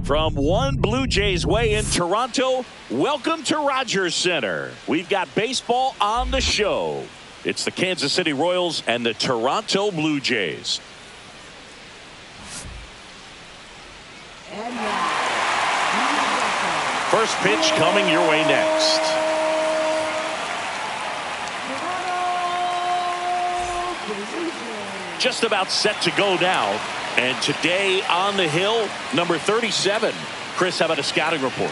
From One Blue Jays Way in Toronto, welcome to Rogers Center. We've got baseball on the show. It's the Kansas City Royals and the Toronto Blue Jays. First pitch coming your way next. Just about set to go now. And today on the hill, number 37. Chris, how about a scouting report?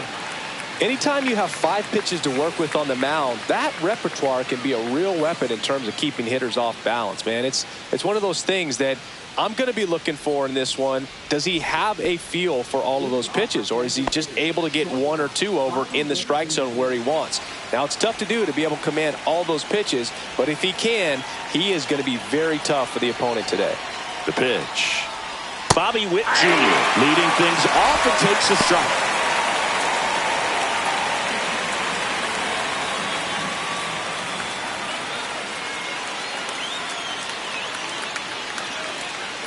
Anytime you have 5 pitches to work with on the mound, that repertoire can be a real weapon in terms of keeping hitters off balance, man. It's one of those things that I'm going to be looking for in this one. Does he have a feel for all of those pitches, or is he just able to get 1 or 2 over in the strike zone where he wants? Now, it's tough to do to be able to command all those pitches, but if he can, he is going to be very tough for the opponent today. The pitch. Bobby Witt Jr. leading things off and takes a strike.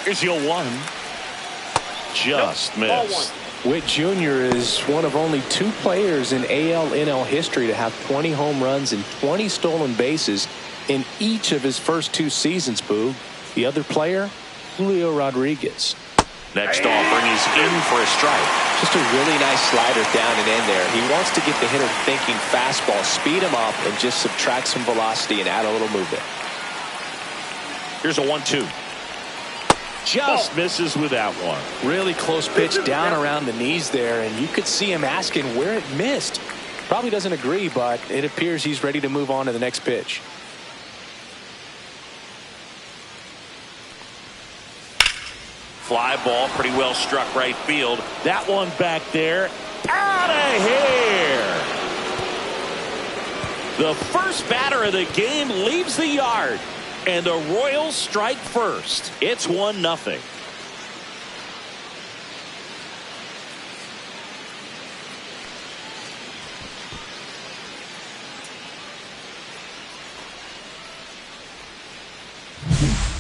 Here's your 1. Just missed. Witt Jr. is one of only 2 players in AL/NL history to have 20 home runs and 20 stolen bases in each of his first 2 seasons, Boog. The other player, Julio Rodriguez. Next offering, he's in for a strike. Just a really nice slider down and in there. He wants to get the hitter thinking fastball, speed him up, and just subtract some velocity and add a little movement. Here's a 1-2. Just misses with that one. Really close pitch down around the knees there, and you could see him asking where it missed. Probably doesn't agree, but it appears he's ready to move on to the next pitch. Fly ball, pretty well struck right field. That one back there, out of here. The first batter of the game leaves the yard, and the Royals strike first. It's 1-0.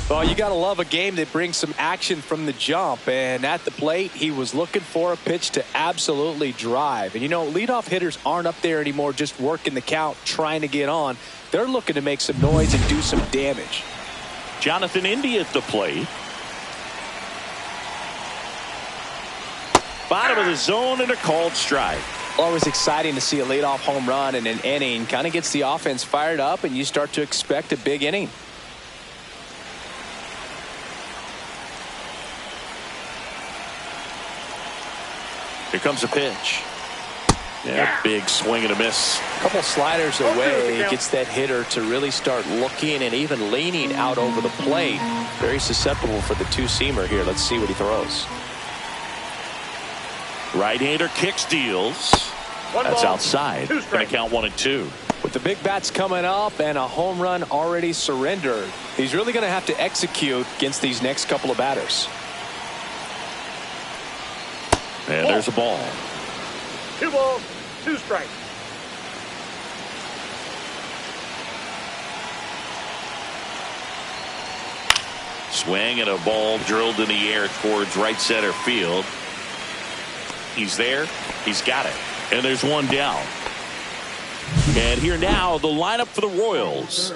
Well, you got to love a game that brings some action from the jump. And at the plate, he was looking for a pitch to absolutely drive. And, you know, leadoff hitters aren't up there anymore just working the count, trying to get on. They're looking to make some noise and do some damage. Jonathan Indy at the plate. Bottom of the zone and a called strike. Always exciting to see a leadoff home run in an inning. Kind of gets the offense fired up, and you start to expect a big inning. Here comes a pitch. Yeah, big swing and a miss. A couple sliders away, gets that hitter to really start looking and even leaning out over the plate. Very susceptible for the two-seamer here. Let's see what he throws. Right-hander kicks, deals. That's outside. Going to count 1-2. With the big bats coming up and a home run already surrendered, he's really going to have to execute against these next couple of batters. And there's a ball. 2 balls, 2 strikes. Swing and a ball drilled in the air towards right center field. He's there. He's got it. And there's one down. And here now, the lineup for the Royals.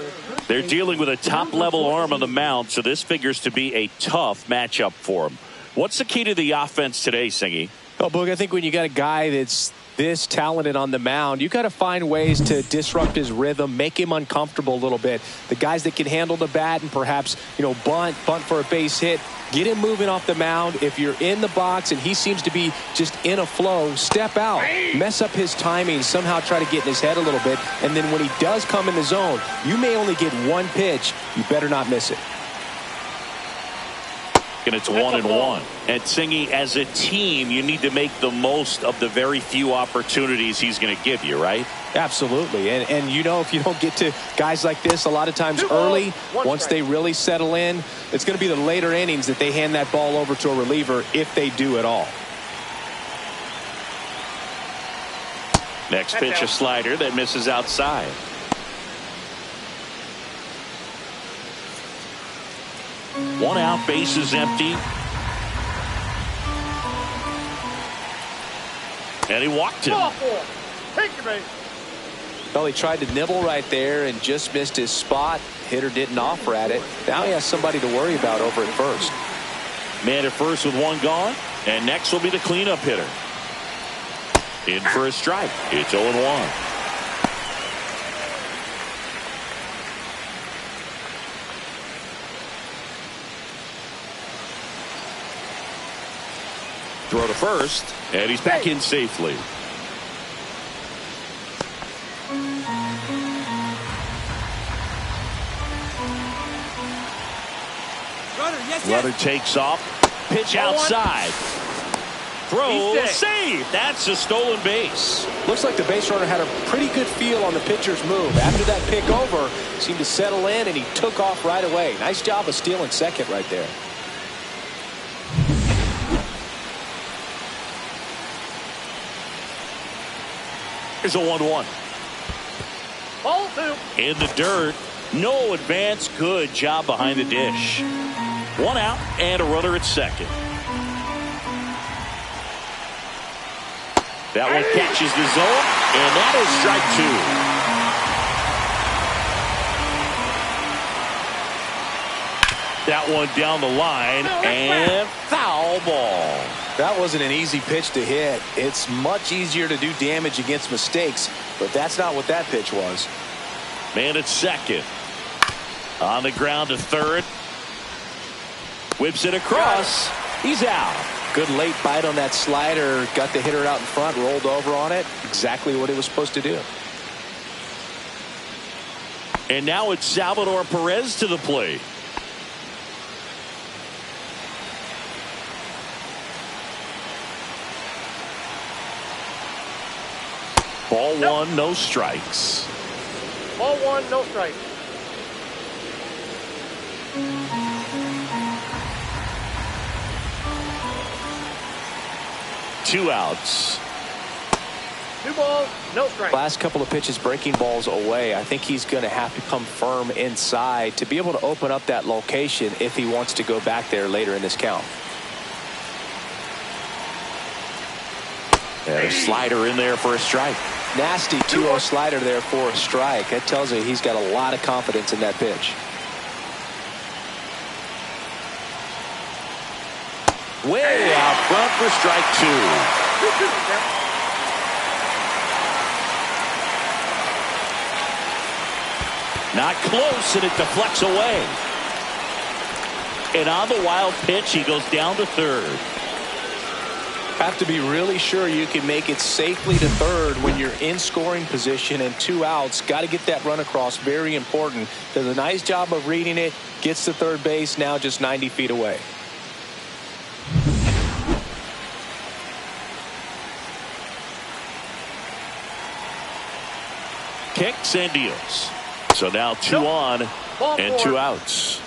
They're dealing with a top-level arm on the mound, so this figures to be a tough matchup for them. What's the key to the offense today, Singy? Well, Boog, I think when you got a guy that's this talented on the mound, you got to find ways to disrupt his rhythm, make him uncomfortable a little bit. The guys that can handle the bat and perhaps, bunt for a base hit, get him moving off the mound. If you're in the box and he seems to be just in a flow, step out, mess up his timing, somehow try to get in his head a little bit. And then when he does come in the zone, you may only get one pitch. You better not miss it. And it's 1-1. And Singy, as a team, you need to make the most of the very few opportunities he's going to give you, right? Absolutely. And if you don't get to guys like this a lot of times early, once they really settle in, it's going to be the later innings that they hand that ball over to a reliever, if they do at all. Next pitch, a slider that misses outside. One out, base is empty. And he walked him. Ball four. Take your base. Well, he tried to nibble right there and just missed his spot. Hitter didn't offer at it. Now he has somebody to worry about over at first. Man at first with one gone. And next will be the cleanup hitter. In for a strike. It's 0-1. Throw to first, and he's back in safely. Runner takes off. Pitch outside. Throw, save. That's a stolen base. Looks like the base runner had a pretty good feel on the pitcher's move. After that pick over, seemed to settle in, and he took off right away. Nice job of stealing second right there. Here's a 1-1. Ball two. In the dirt. No advance. Good job behind the dish. One out and a runner at second. That one catches the zone, and that is strike two. That one down the line, and foul ball. That wasn't an easy pitch to hit. It's much easier to do damage against mistakes, but that's not what that pitch was. Man at second. On the ground to third. Whips it across. He's out. Good late bite on that slider. Got the hitter out in front, rolled over on it. Exactly what he was supposed to do. And now it's Salvador Perez to the plate. Ball one, no strikes. Ball one, no strikes. Two outs. 2 balls, no strikes. Last couple of pitches breaking balls away. I think he's going to have to come firm inside to be able to open up that location if he wants to go back there later in this count. And a slider in there for a strike. Nasty 2-0 slider there for a strike. That tells you he's got a lot of confidence in that pitch. Way out front for strike two. Not close, and it deflects away. And on the wild pitch, he goes down to third. Have to be really sure you can make it safely to third when you're in scoring position and 2 outs. Got to get that run across. Very important. Does a nice job of reading it. Gets to third base, now just 90 feet away. Kicks and deals. So now 2 on and 2 outs.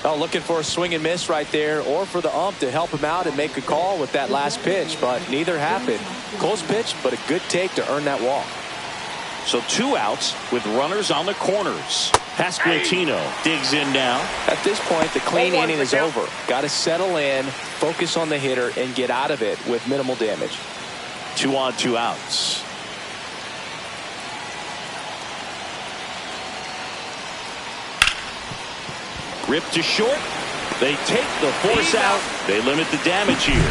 Oh, looking for a swing and miss right there, or for the ump to help him out and make a call with that last pitch, but neither happened. Close pitch, but a good take to earn that walk. So 2 outs with runners on the corners. Pasquantino digs in now. At this point, the clean inning is over. Got to settle in, focus on the hitter, and get out of it with minimal damage. 2 on, 2 outs. Rip to short. They take the force out. They limit the damage here.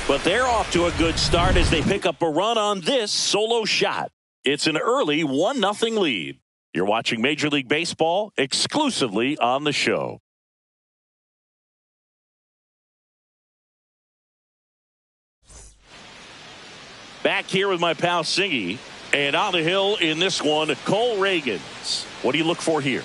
But they're off to a good start as they pick up a run on this solo shot. It's an early 1-0 lead. You're watching Major League Baseball exclusively on the show. Back here with my pal Singy. And on the hill in this one, Cole Reagans. What do you look for here?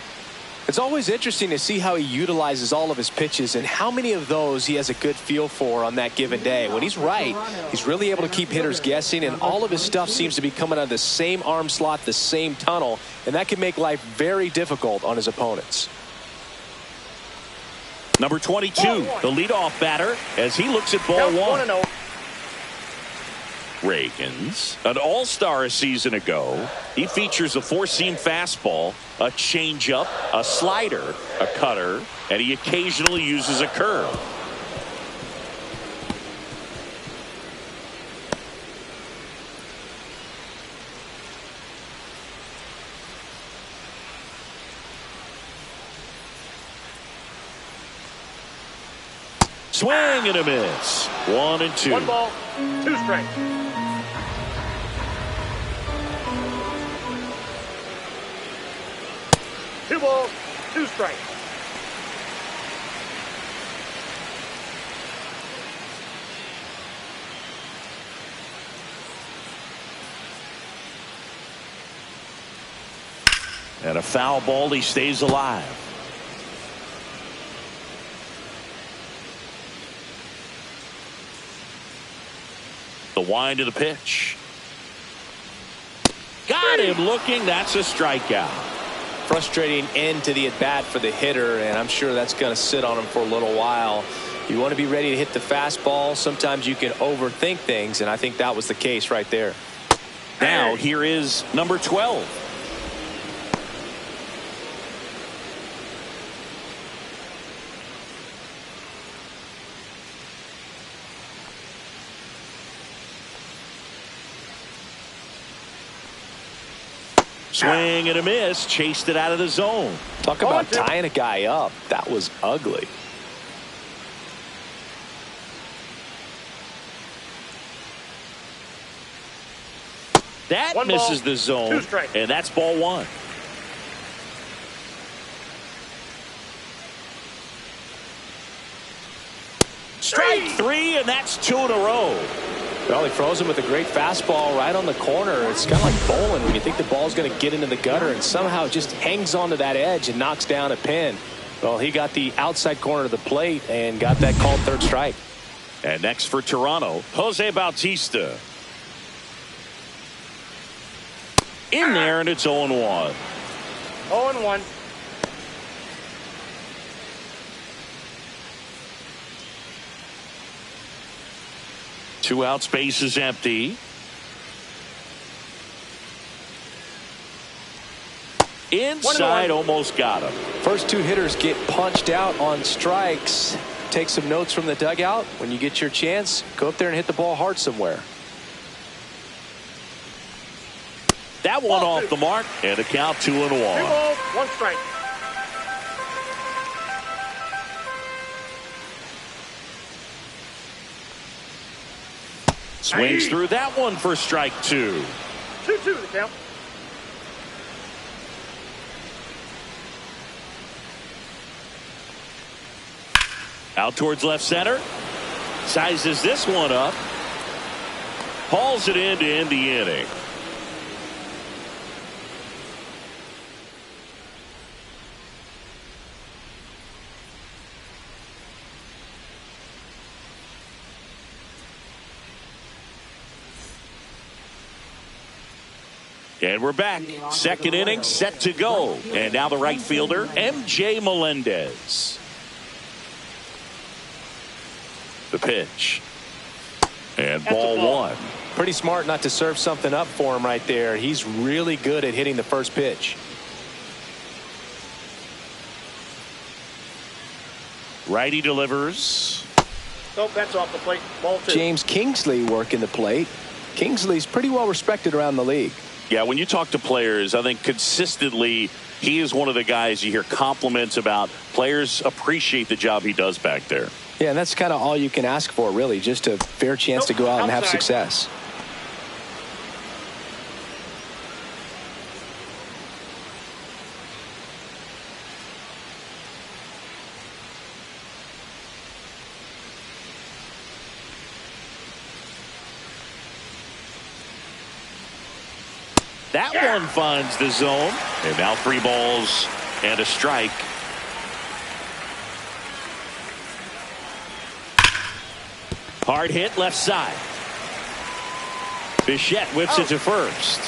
It's always interesting to see how he utilizes all of his pitches and how many of those he has a good feel for on that given day. When he's right, he's really able to keep hitters guessing, and all of his stuff seems to be coming out of the same arm slot, the same tunnel, and that can make life very difficult on his opponents. Number 22, the leadoff batter, as he looks at ball one. Reagans, an all-star a season ago. He features a 4-seam fastball, a changeup, a slider, a cutter, and he occasionally uses a curve. Swing and a miss. 1-2. 1 ball, 2 strikes. Two balls, 2 strikes. And a foul ball. He stays alive. The wind of the pitch. Got him looking. That's a strikeout. Frustrating end to the at-bat for the hitter, and I'm sure that's going to sit on him for a little while. You want to be ready to hit the fastball. Sometimes you can overthink things, and I think that was the case right there. Now here is number 12. Swing and a miss. Chased it out of the zone. Talk about tying a guy up. That was ugly. That One misses ball, the zone. 2 strikes. And that's ball 1. Strike 3, and that's 2 in a row. Well, he froze him with a great fastball right on the corner. It's kind of like bowling when you think the ball's going to get into the gutter and somehow it just hangs onto that edge and knocks down a pin. Well, he got the outside corner of the plate and got that called third strike. And next for Toronto, Jose Bautista. In there, and it's 0-1. 0-1. Two outs, base is empty. Inside, almost got him. First 2 hitters get punched out on strikes. Take some notes from the dugout. When you get your chance, go up there and hit the ball hard somewhere. That one off the mark, and a count 2-1. 2 balls, 1 strike. Swings through that one for strike 2. 2-2 the count. Out towards left center. Sizes this one up. Hauls it in to end the inning. And we're back. Second inning set to go. And now the right fielder, M.J. Melendez. The pitch. And ball 1. Pretty smart not to serve something up for him right there. He's really good at hitting the first pitch. Righty delivers. Nope, that's off the plate. Ball 2. James Kingsley working the plate. Kingsley's pretty well respected around the league. Yeah, when you talk to players, I think consistently he is one of the guys you hear compliments about. Players appreciate the job he does back there. Yeah, and that's kind of all you can ask for, really, just a fair chance to go out and have success. That one finds the zone. And now 3 balls and a strike. Hard hit left side. Bichette whips it to first.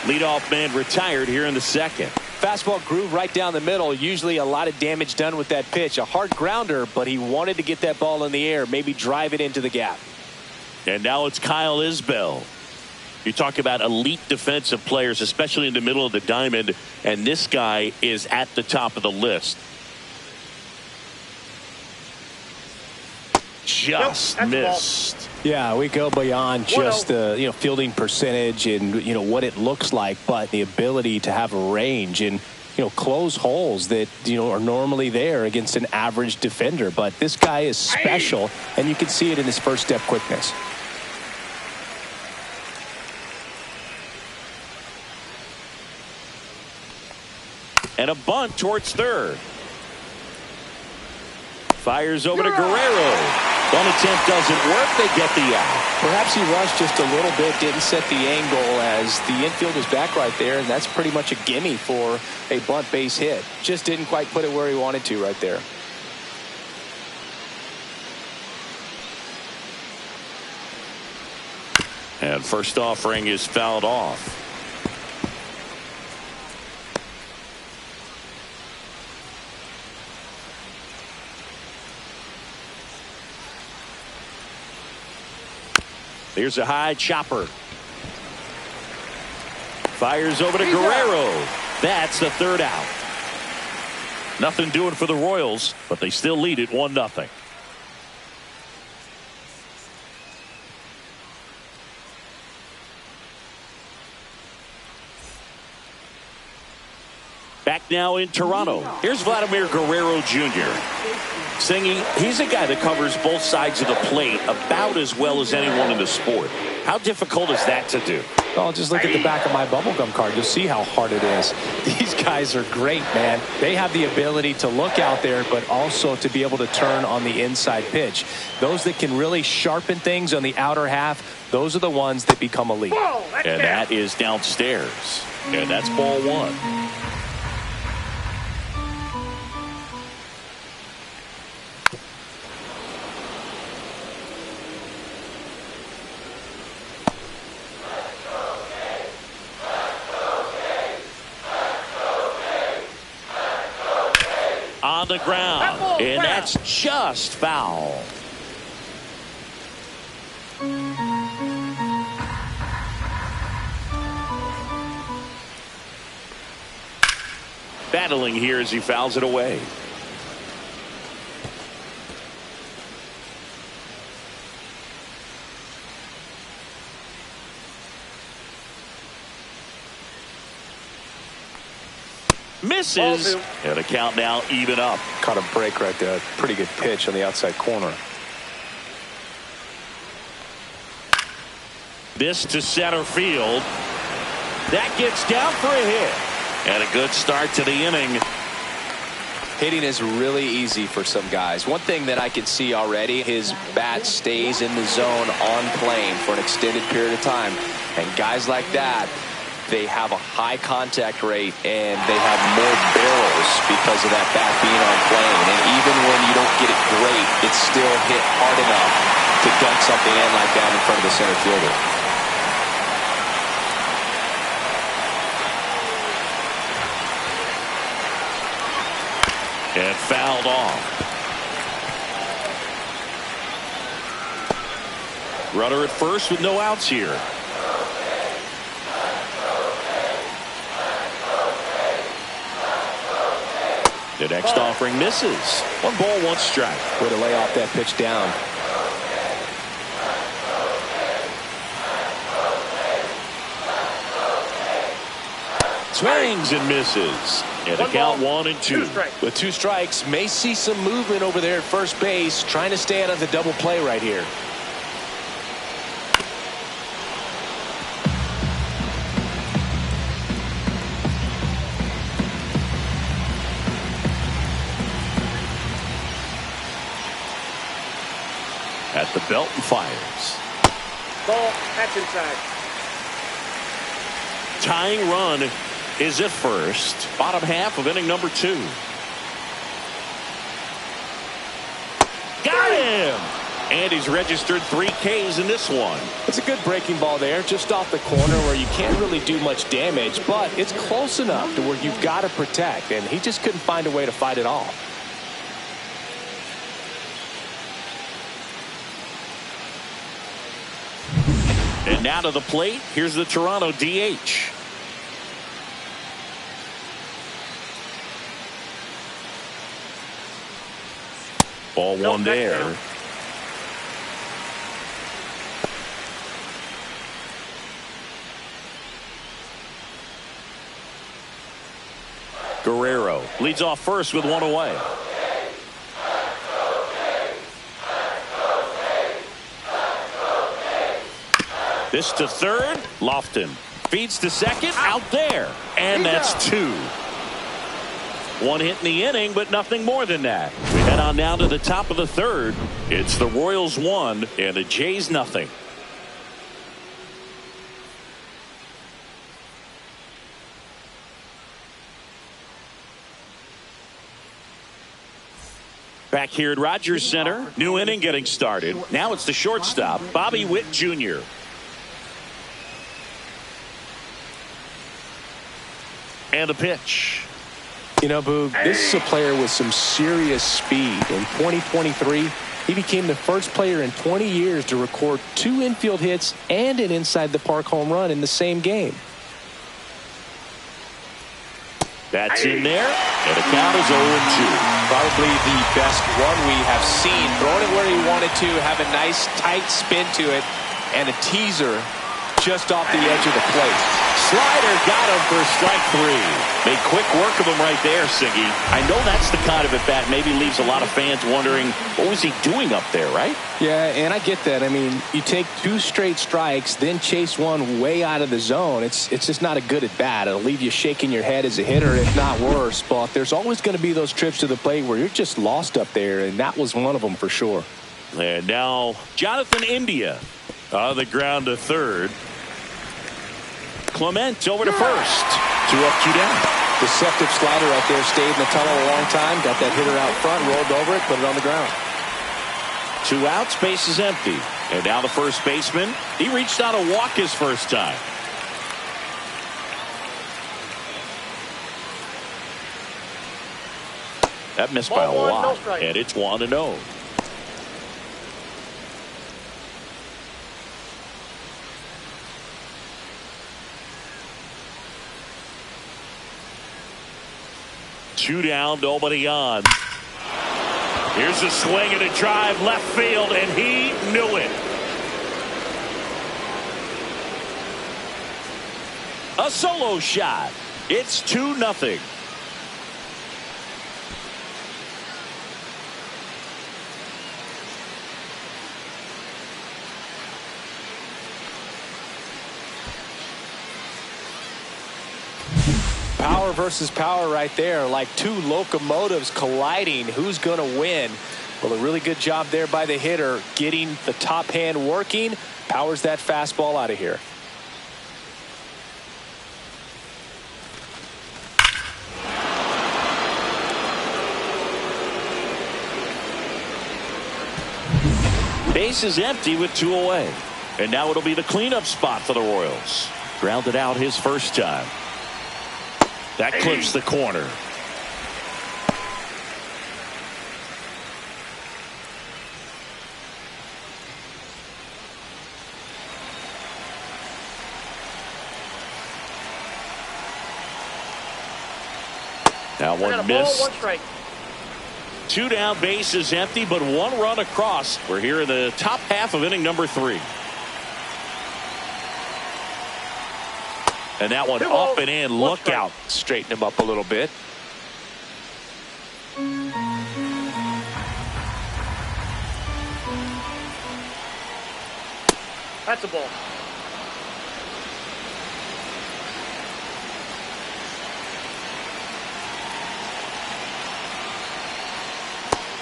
Leadoff man retired here in the second. Fastball groove right down the middle. Usually a lot of damage done with that pitch. A hard grounder, but he wanted to get that ball in the air, maybe drive it into the gap. And now it's Kyle Isbell. You talk about elite defensive players, especially in the middle of the diamond, and this guy is at the top of the list. Just missed. Yeah, we go beyond just the fielding percentage and what it looks like, but the ability to have a range. And close holes that, are normally there against an average defender. But this guy is special, and you can see it in his first step quickness. And a bunt towards third. Fires over to Guerrero. Bunt attempt doesn't work. They get the out. Perhaps he rushed just a little bit, didn't set the angle as the infield was back right there, and that's pretty much a gimme for a bunt base hit. Just didn't quite put it where he wanted to right there. And first offering is fouled off. Here's a high chopper. Fires over to Guerrero. That's the third out. Nothing doing for the Royals, but they still lead it 1-0. Back now in Toronto. Here's Vladimir Guerrero Jr. Singing, he's a guy that covers both sides of the plate about as well as anyone in the sport. How difficult is that to do? Oh, just look at the back of my bubblegum card. You'll see how hard it is. These guys are great, man. They have the ability to look out there, but also to be able to turn on the inside pitch. Those that can really sharpen things on the outer half, those are the ones that become elite. And that is downstairs. And that's ball one. On the ground, and that's just foul. Battling here as he fouls it away. Misses, and a count now even up. Caught a break right there. Pretty good pitch on the outside corner. This to center field. That gets down for a hit. And a good start to the inning. Hitting is really easy for some guys. One thing that I can see already, his bat stays in the zone on plane for an extended period of time. And guys like that, they have a high contact rate and they have more barrels because of that bat being on plane. And even when you don't get it great, it's still hit hard enough to dunk something in like that in front of the center fielder. And fouled off. Runner at first with no outs here. The next offering misses. 1 ball, 1 strike. Way to lay off that pitch down. Swings and misses. And the count 1-2. With 2 strikes, may see some movement over there at first base, trying to stay out of the double play right here. At the belt and fires. Ball, that's inside. Tying run is at first. Bottom half of inning number 2. Got him! And he's registered 3 Ks in this one. It's a good breaking ball there, just off the corner where you can't really do much damage, but it's close enough to where you've got to protect, and he just couldn't find a way to fight it off. And now to the plate, here's the Toronto DH. Ball 1 there. Guerrero leads off first with one away. This to third. Lofton feeds to second. Out there. And that's two. One hit in the inning, but nothing more than that. We head on down to the top of the third. It's the Royals 1 and the Jays nothing. Back here at Rogers Center, new inning getting started. Now it's the shortstop, Bobby Witt Jr. And a pitch. You know, Boog, this is a player with some serious speed. In 2023, he became the first player in 20 years to record 2 infield hits and an inside-the-park home run in the same game. That's in there, and the count is 0-2. Probably the best run we have seen. Throwing it where he wanted to, have a nice tight spin to it, and a teaser just off the edge of the plate. Slider got him for strike 3. Made quick work of him right there, Siggy. I know that's the kind of at-bat maybe leaves a lot of fans wondering, what was he doing up there, right? Yeah, and I get that. I mean, you take 2 straight strikes, then chase one way out of the zone. It's just not a good at-bat. It'll leave you shaking your head as a hitter, if not worse. But there's always going to be those trips to the plate where you're just lost up there, and that was one of them for sure. And now Jonathan India on the ground to third. Clement over to first. 2 up, 2 down. Deceptive slider right there. Stayed in the tunnel a long time. Got that hitter out front. Rolled over it. Put it on the ground. 2 outs. Base is empty. And now the first baseman. He reached out a walk his first time. That missed by a lot. And it's 1-0. Two down, nobody on. Here's a swing and a drive left field, and he knew it. A solo shot. It's 2-0. Power versus power right there, like 2 locomotives colliding. Who's going to win? Well, a really good job there by the hitter, getting the top hand working. Powers that fastball out of here. Base is empty with 2 away. And now it'll be the cleanup spot for the Royals. Grounded out his first time. That clips the corner. Now one missed. 1 strike. 2 down, base is empty, but 1 run across. We're here in the top half of inning number 3. And that one up and in. Look out. Straighten him up a little bit. That's a ball.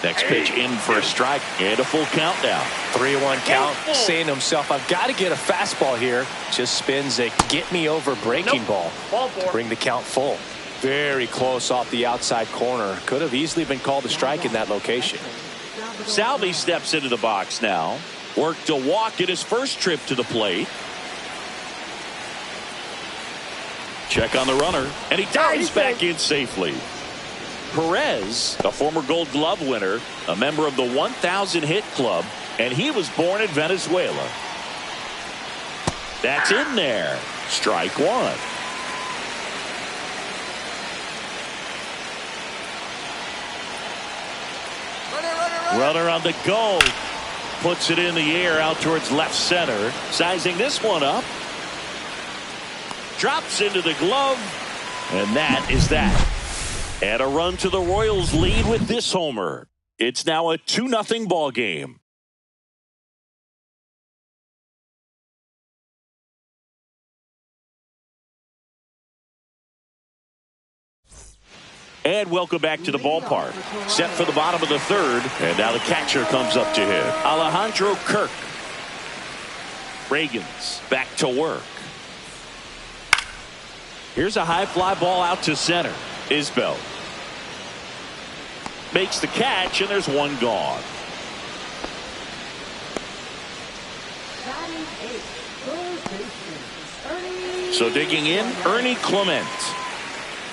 Next pitch in for a strike and a full count now. 3-1 count. Saying to himself, I've got to get a fastball here. Just spins a get me over breaking ball. To bring the count full. Very close off the outside corner. Could have easily been called a strike in that location. Salvi steps into the box now. Worked a walk in his first trip to the plate. Check on the runner. And he dives back in safely. Perez, a former Gold Glove winner, a member of the 1,000 hit club, and he was born in Venezuela. That's in there. Strike 1. Runner on the go. Puts it in the air out towards left center. Sizing this one up. Drops into the glove. And that is that. And a run to the Royals lead with this homer. It's now a 2-0 ball game. And welcome back to the ballpark. Set for the bottom of the third. And now the catcher comes up to hit. Alejandro Kirk. Reagans back to work. Here's a high fly ball out to center. Isbell makes the catch, and there's one gone. So digging in, Ernie Clement.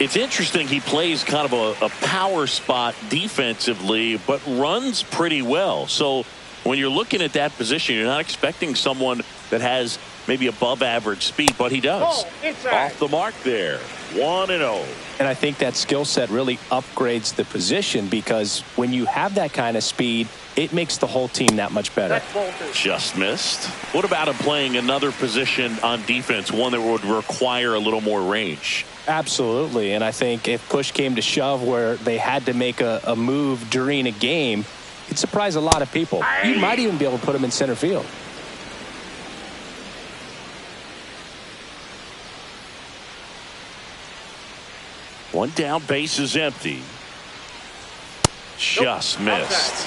It's interesting, he plays kind of a power spot defensively, but runs pretty well. So when you're looking at that position, you're not expecting someone that has maybe above average speed, but he does. Off the mark there. 1-0. And I think that skill set really upgrades the position, because when you have that kind of speed, it makes the whole team that much better. Just missed. What about him playing another position on defense, one that would require a little more range? Absolutely. And I think if push came to shove where they had to make a move during a game, it'd surprise a lot of people. You might even be able to put him in center field. One down, base is empty. Just missed.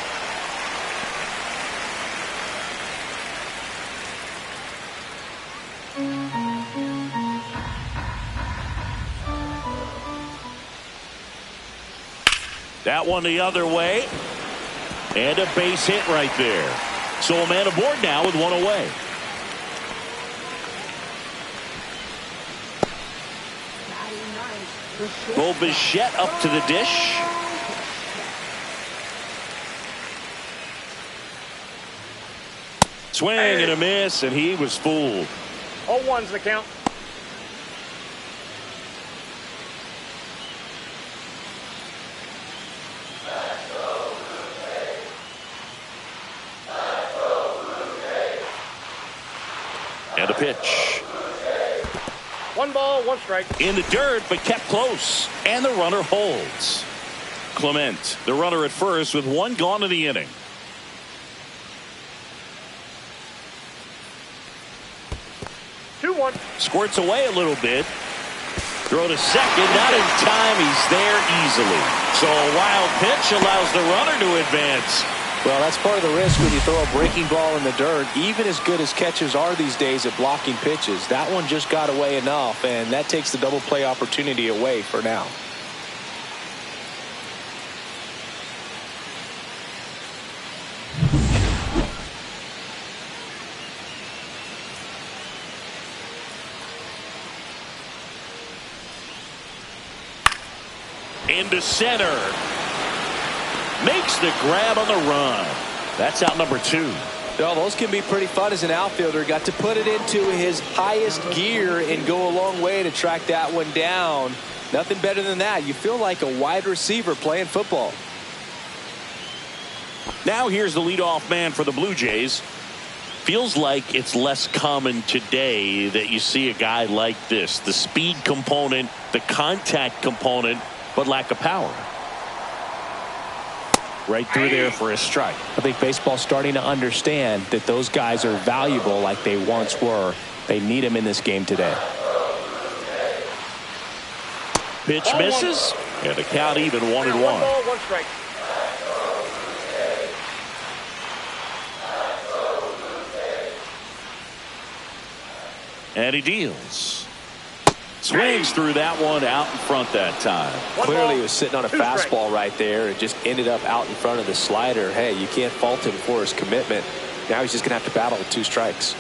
That one the other way. And a base hit right there. So a man aboard now with one away. Bo Bichette up to the dish. Swing and a miss, and he was fooled. 0-1's the count. And a pitch. 1 ball, 1 strike. In the dirt, but kept close. And the runner holds. Clement, the runner at first, with one gone in the inning. Squirts away a little bit. Throw to second, not in time. He's there easily. So a wild pitch allows the runner to advance. Well, that's part of the risk when you throw a breaking ball in the dirt. Even as good as catchers are these days at blocking pitches, that one just got away enough, and that takes the double play opportunity away for now. Into center. Makes the grab on the run. That's out number 2. Well, those can be pretty fun as an outfielder. Got to put it into his highest gear and go a long way to track that one down. Nothing better than that. You feel like a wide receiver playing football. Now here's the leadoff man for the Blue Jays. Feels like it's less common today that you see a guy like this. The speed component, the contact component, but lack of power. Right through there for a strike. I think baseball's starting to understand that those guys are valuable like they once were. They need them in this game today. Pitch misses, and the count even 1-1. 1 ball, 1 strike. And he deals. Swings through that one out in front that time. Clearly he was sitting on a fastball right there and just ended up out in front of the slider. Hey, you can't fault him for his commitment. Now he's just going to have to battle with 2 strikes.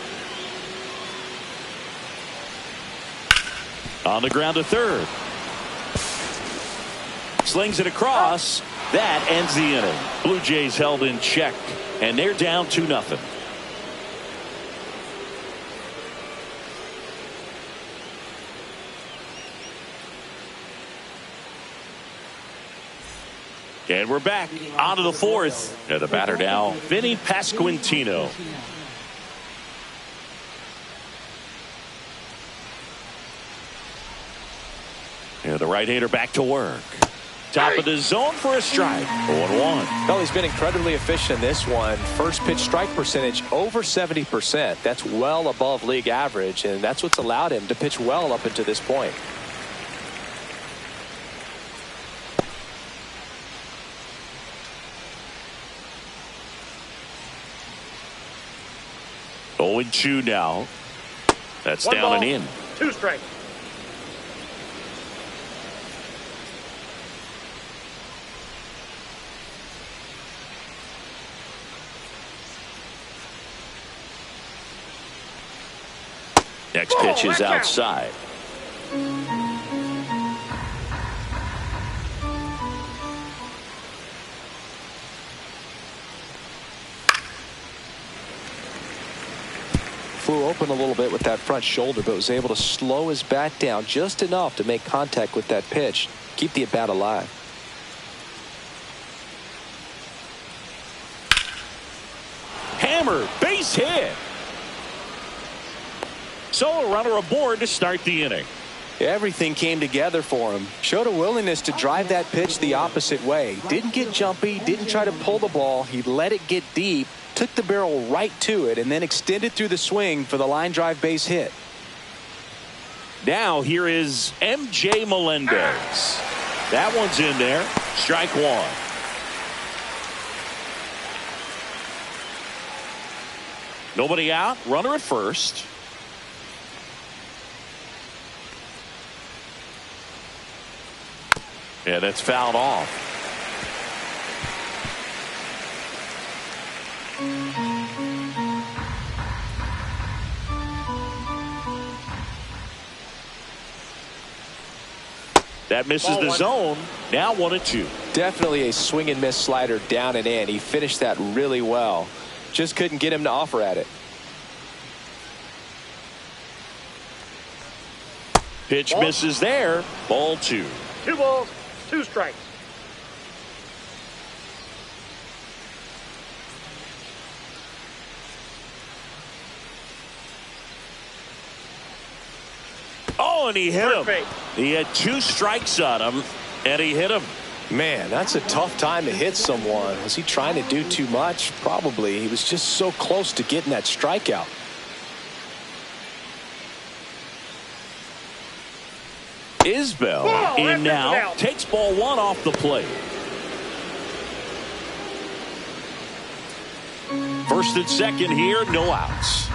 On the ground to third. Slings it across. That ends the inning. Blue Jays held in check, and they're down 2-0. And we're back on to the 4th. And the batter now, Vinny Pasquantino. And the right-hander back to work. Top of the zone for a strike. 0-1. Well, he's been incredibly efficient in this one. First pitch strike percentage over 70%. That's well above league average, and that's what's allowed him to pitch well up until this point. Oh, 0-2 now. That's One down ball, and in. 2 strikes. Next pitch is outside. Flew open a little bit with that front shoulder, but was able to slow his bat down just enough to make contact with that pitch. Keep the at-bat alive. Hammer, base hit. So a runner aboard to start the inning. Everything came together for him. Showed a willingness to drive that pitch the opposite way. Didn't get jumpy, didn't try to pull the ball. He let it get deep, took the barrel right to it, and then extended through the swing for the line drive base hit. Now here is MJ Melendez. That one's in there. Strike 1. Nobody out. Runner at first. Yeah, that's fouled off. That misses the zone. Now 1-2. Definitely a swing and miss slider down and in. He finished that really well. Just couldn't get him to offer at it. Pitch misses there. Ball 2. 2 balls, 2 strikes. Oh, and he hit him. Perfect. He had 2 strikes on him, and he hit him. Man, that's a tough time to hit someone. Was he trying to do too much? Probably. He was just so close to getting that strikeout. Isbell in now. Takes ball 1 off the plate. First and second here, no outs.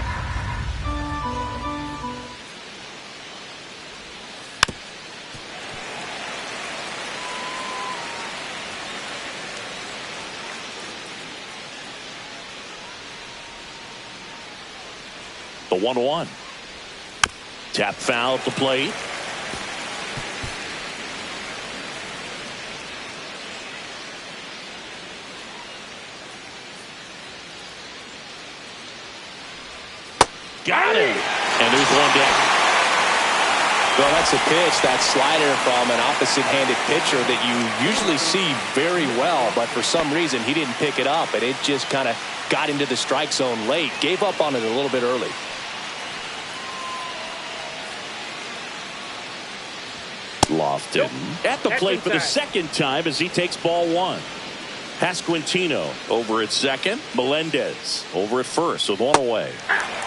The 1-1. Tap foul at the plate. Got it. And there's 1 down. Well, that's a pitch, that slider from an opposite-handed pitcher that you usually see very well, but for some reason he didn't pick it up, and it just kind of got into the strike zone late. Gave up on it a little bit early. Lofton at the plate for the second time as he takes ball 1. Pasquantino over at second. Melendez over at first with 1 away.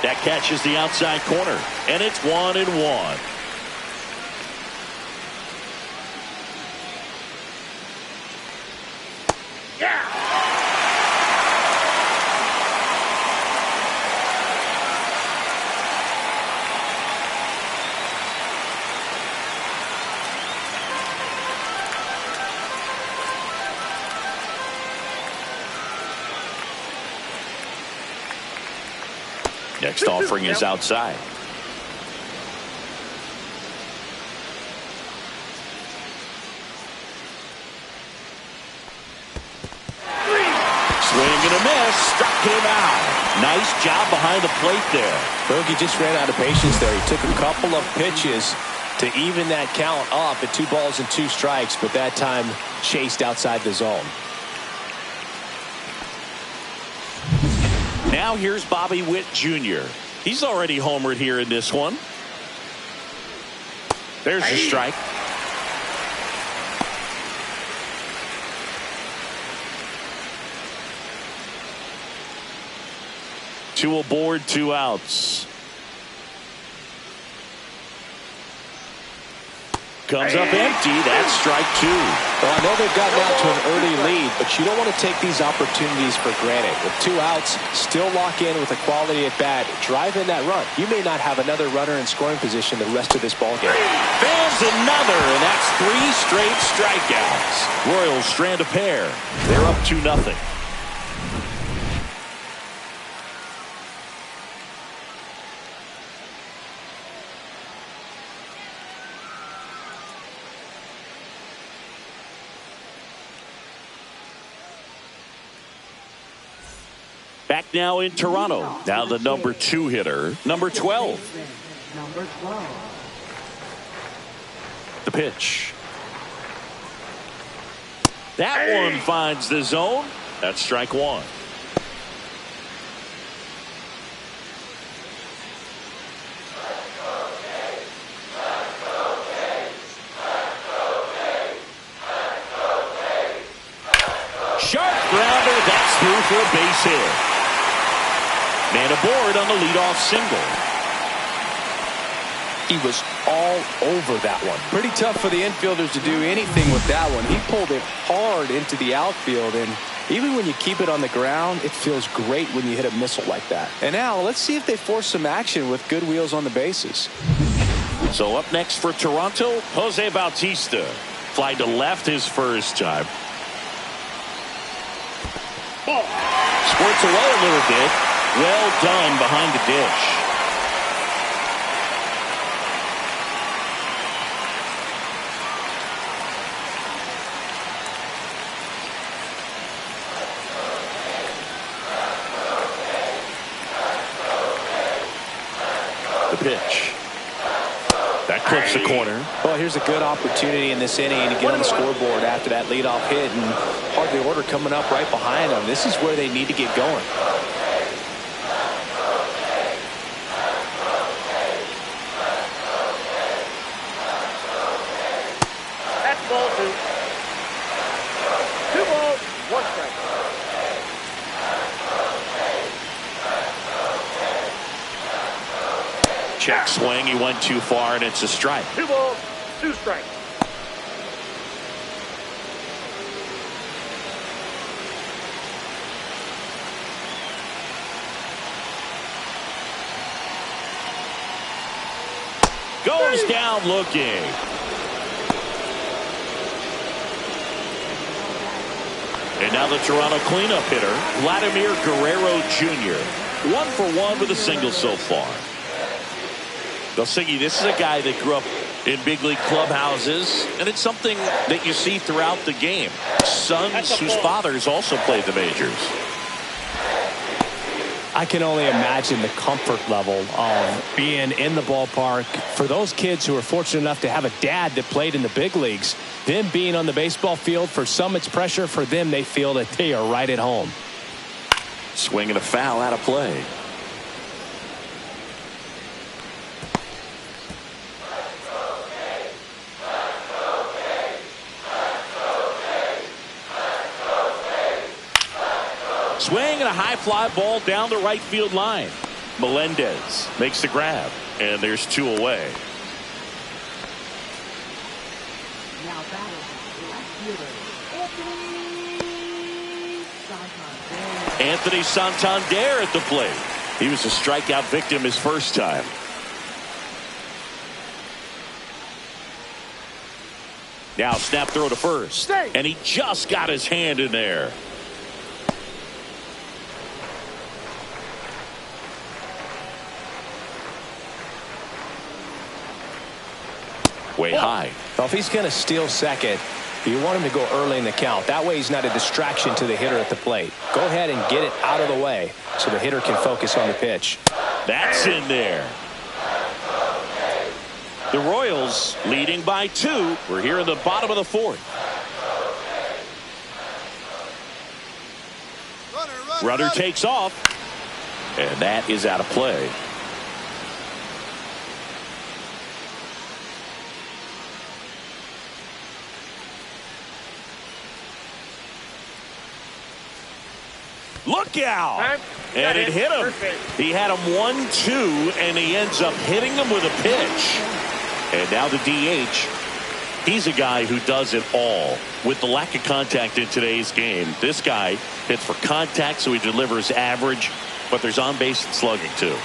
That catches the outside corner, and it's 1-1. Next offering is outside. Swing and a miss. Struck him out. Nice job behind the plate there. Bogey just ran out of patience there. He took a couple of pitches to even that count up at 2 balls and 2 strikes, but that time chased outside the zone. Now here's Bobby Witt Jr. He's already homered here in this one. There's a strike. Two aboard, 2 outs. Comes up empty. That's strike 2. Well, I know they've gotten out to an early lead, but you don't want to take these opportunities for granted. With 2 outs, still lock in with a quality at bat. Drive in that run. You may not have another runner in scoring position the rest of this ballgame. There's another, and that's 3 straight strikeouts. Royals strand a pair. They're up 2-0. Back now in Toronto. Now the number 2 hitter, number 12. The pitch. That one finds the zone. That's strike 1. Sharp grounder. That's through for a base hit. Man aboard on the leadoff single. He was all over that one. Pretty tough for the infielders to do anything with that one. He pulled it hard into the outfield, and even when you keep it on the ground, it feels great when you hit a missile like that. And now let's see if they force some action with good wheels on the bases. So up next for Toronto, Jose Bautista. Fly to left his first time. Ball. Squirts away a little bit. Well done behind the dish. The pitch. That clips the corner. Well, here's a good opportunity in this inning to get on the scoreboard after that leadoff hit, and hardly order coming up right behind them. This is where they need to get going. Ball 2. 2 balls, 1 strike. Check swing. He went too far, and it's a strike. 2 balls, 2 strikes. Goes down looking. And now the Toronto cleanup hitter, Vladimir Guerrero Jr. 1 for 1 with a single so far. Siggy, this is a guy that grew up in big league clubhouses, and it's something that you see throughout the game. Sons whose fathers also played the majors. I can only imagine the comfort level of being in the ballpark for those kids who are fortunate enough to have a dad that played in the big leagues. Them being on the baseball field, for some it's pressure. For them, they feel that they are right at home. Swing and a foul out of play. Swing and a high fly ball down the right field line. Melendez makes the grab, and there's 2 away. Anthony Santander at the plate. He was a strikeout victim his first time. Now snap throw to first. And he just got his hand in there. Way high. Well, if he's going to steal second, you want him to go early in the count. That way he's not a distraction to the hitter at the plate. Go ahead and get it out of the way so the hitter can focus on the pitch. That's in there. The Royals leading by 2. We're here in the bottom of the 4th. Runner takes off, and that is out of play. Look out. Time. And it hit him. First base. He had him 1-2, and he ends up hitting him with a pitch. And now the DH. He's a guy who does it all. With the lack of contact in today's game, this guy hits for contact, so he delivers average, but there's on-base and slugging, too.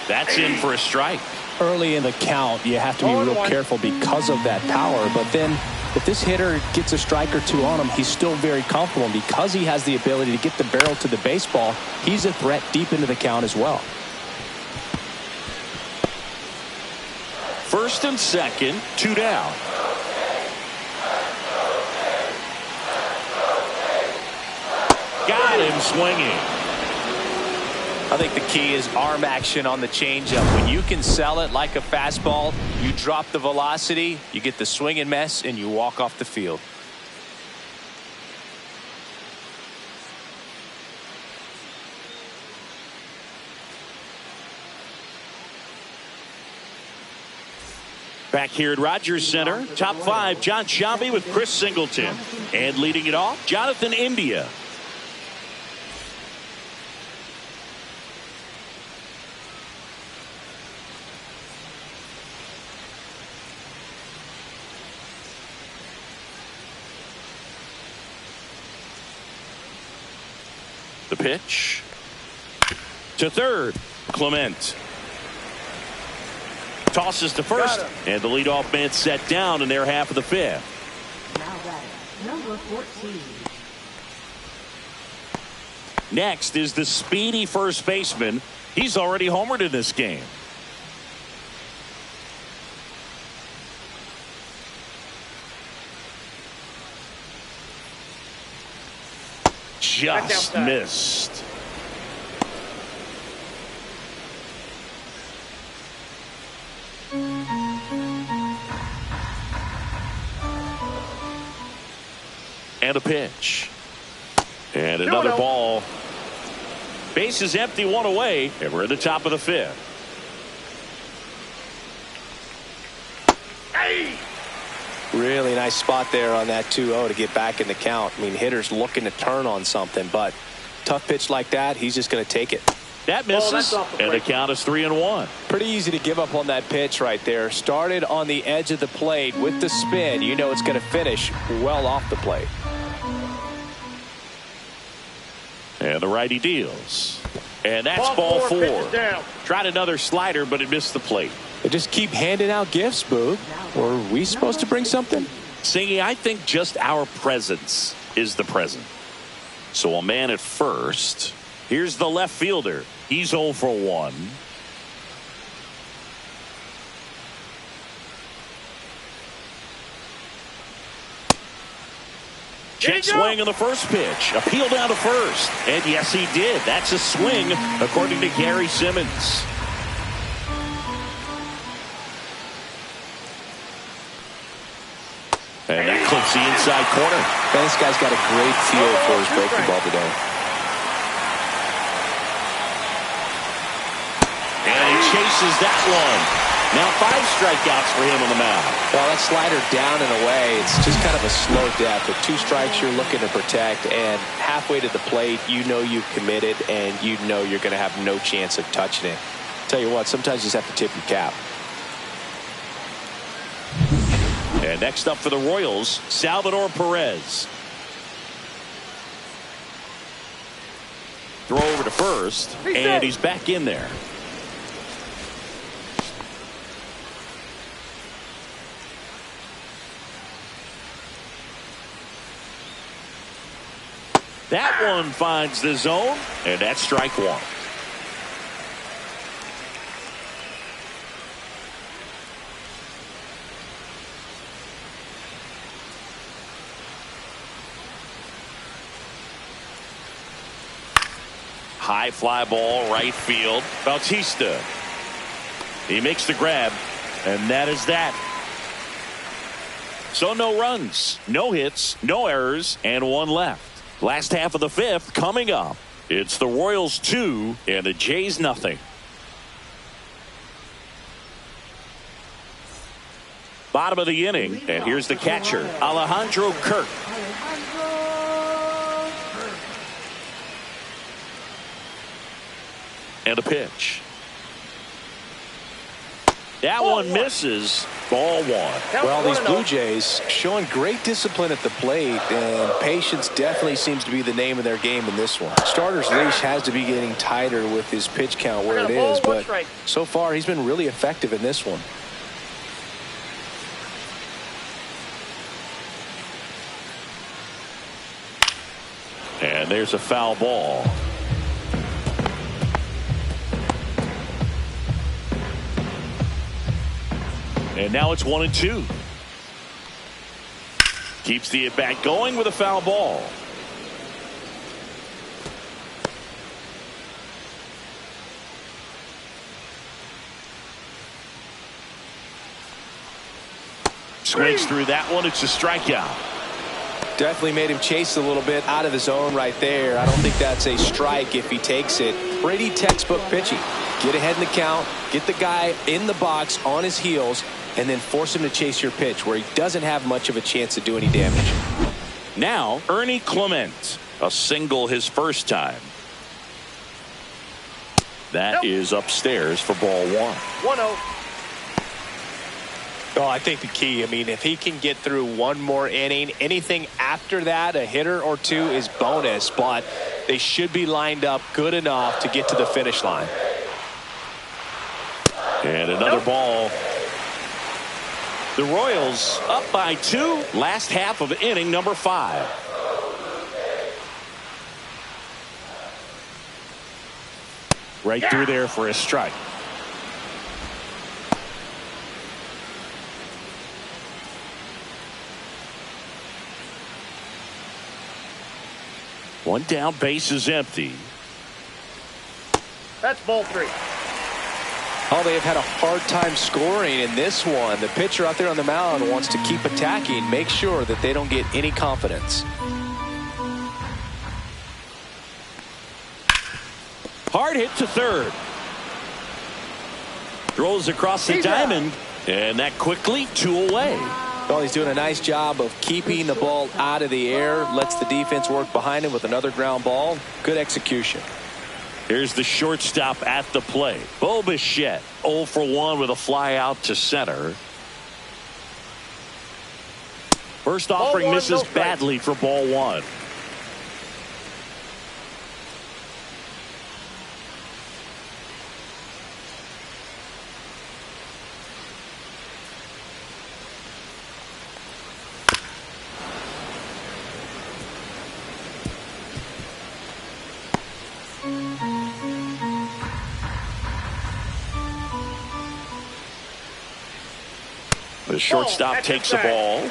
That's in for a strike. Early in the count, you have to be real careful because of that power. But then if this hitter gets a strike or two on him, he's still very comfortable. And because he has the ability to get the barrel to the baseball, he's a threat deep into the count as well. First and second, 2 down. Got him swinging. I think the key is arm action on the changeup. When you can sell it like a fastball, you drop the velocity, you get the swing and miss, and you walk off the field. Back here at Rogers Center, top 5, John Sciambi with Chris Singleton. And leading it off, Jonathan India. The pitch to third, Clement. Tosses to first, and the leadoff man set down in their half of the 5th. Now batting, number 14. Next is the speedy first baseman. He's already homered in this game. Just missed. And a pitch. And another ball. Base is empty, 1 away, and we're at the top of the 5th. Hey! Really nice spot there on that 2-0 to get back in the count. I mean, hitters looking to turn on something, but tough pitch like that, he's just going to take it. That misses, and the count is 3-1. Pretty easy to give up on that pitch right there. Started on the edge of the plate with the spin. You know it's going to finish well off the plate. And the righty deals. And that's ball 4. Tried another slider, but it missed the plate. They just keep handing out gifts, Boog. Were we supposed to bring something? Singy, I think just our presence is the present. So a man at first. Here's the left fielder. He's 0 for 1. Check swing on the first pitch. Appeal down to first. And yes, he did. That's a swing, according to Gary Simmons. And that clips the inside corner. Man, this guy's got a great feel for his breaking ball today. And he chases that one. Now 5 strikeouts for him on the mound. Well, that slider down and away, it's just kind of a slow death. With 2 strikes you're looking to protect, and halfway to the plate, you know you've committed, and you know you're going to have no chance of touching it. Tell you what, sometimes you just have to tip your cap. And next up for the Royals, Salvador Perez. Throw over to first, and he's back in there. That one finds the zone, and that's strike 1. High fly ball, right field. Bautista. He makes the grab, and that is that. So no runs, no hits, no errors, and 1 left. Last half of the 5th coming up. It's the Royals 2 and the Jays nothing. Bottom of the inning, and here's the catcher, Alejandro Kirk. And a pitch. That one misses. Ball 1. Well, these Blue Jays showing great discipline at the plate, and patience definitely seems to be the name of their game in this one. Starter's leash has to be getting tighter with his pitch count where it is, but so far he's been really effective in this one. And there's a foul ball. And now it's 1-2. Keeps the at-bat going with a foul ball. Swings through that one. It's a strikeout. Definitely made him chase a little bit out of the zone right there. I don't think that's a strike if he takes it. Pretty textbook pitching. Get ahead in the count, get the guy in the box on his heels, and then force him to chase your pitch where he doesn't have much of a chance to do any damage. Now, Ernie Clement, a single his first time. That is upstairs for ball 1. 1-0. Oh, I think the key, I mean, if he can get through one more inning, anything after that, a hitter or two is bonus, but they should be lined up good enough to get to the finish line. And another ball. The Royals up by 2. Last half of inning number 5. Right through there for a strike. One down, base is empty. That's ball 3. Oh, they have had a hard time scoring in this one. The pitcher out there on the mound wants to keep attacking, make sure that they don't get any confidence. Hard hit to third. Throws across the diamond, and that quickly 2 away. Well, he's doing a nice job of keeping the ball out of the air, lets the defense work behind him with another ground ball. Good execution. Here's the shortstop at the plate. Bo Bichette 0 for 1 with a fly out to center. First offering one, misses no badly for ball 1. The shortstop takes the ball.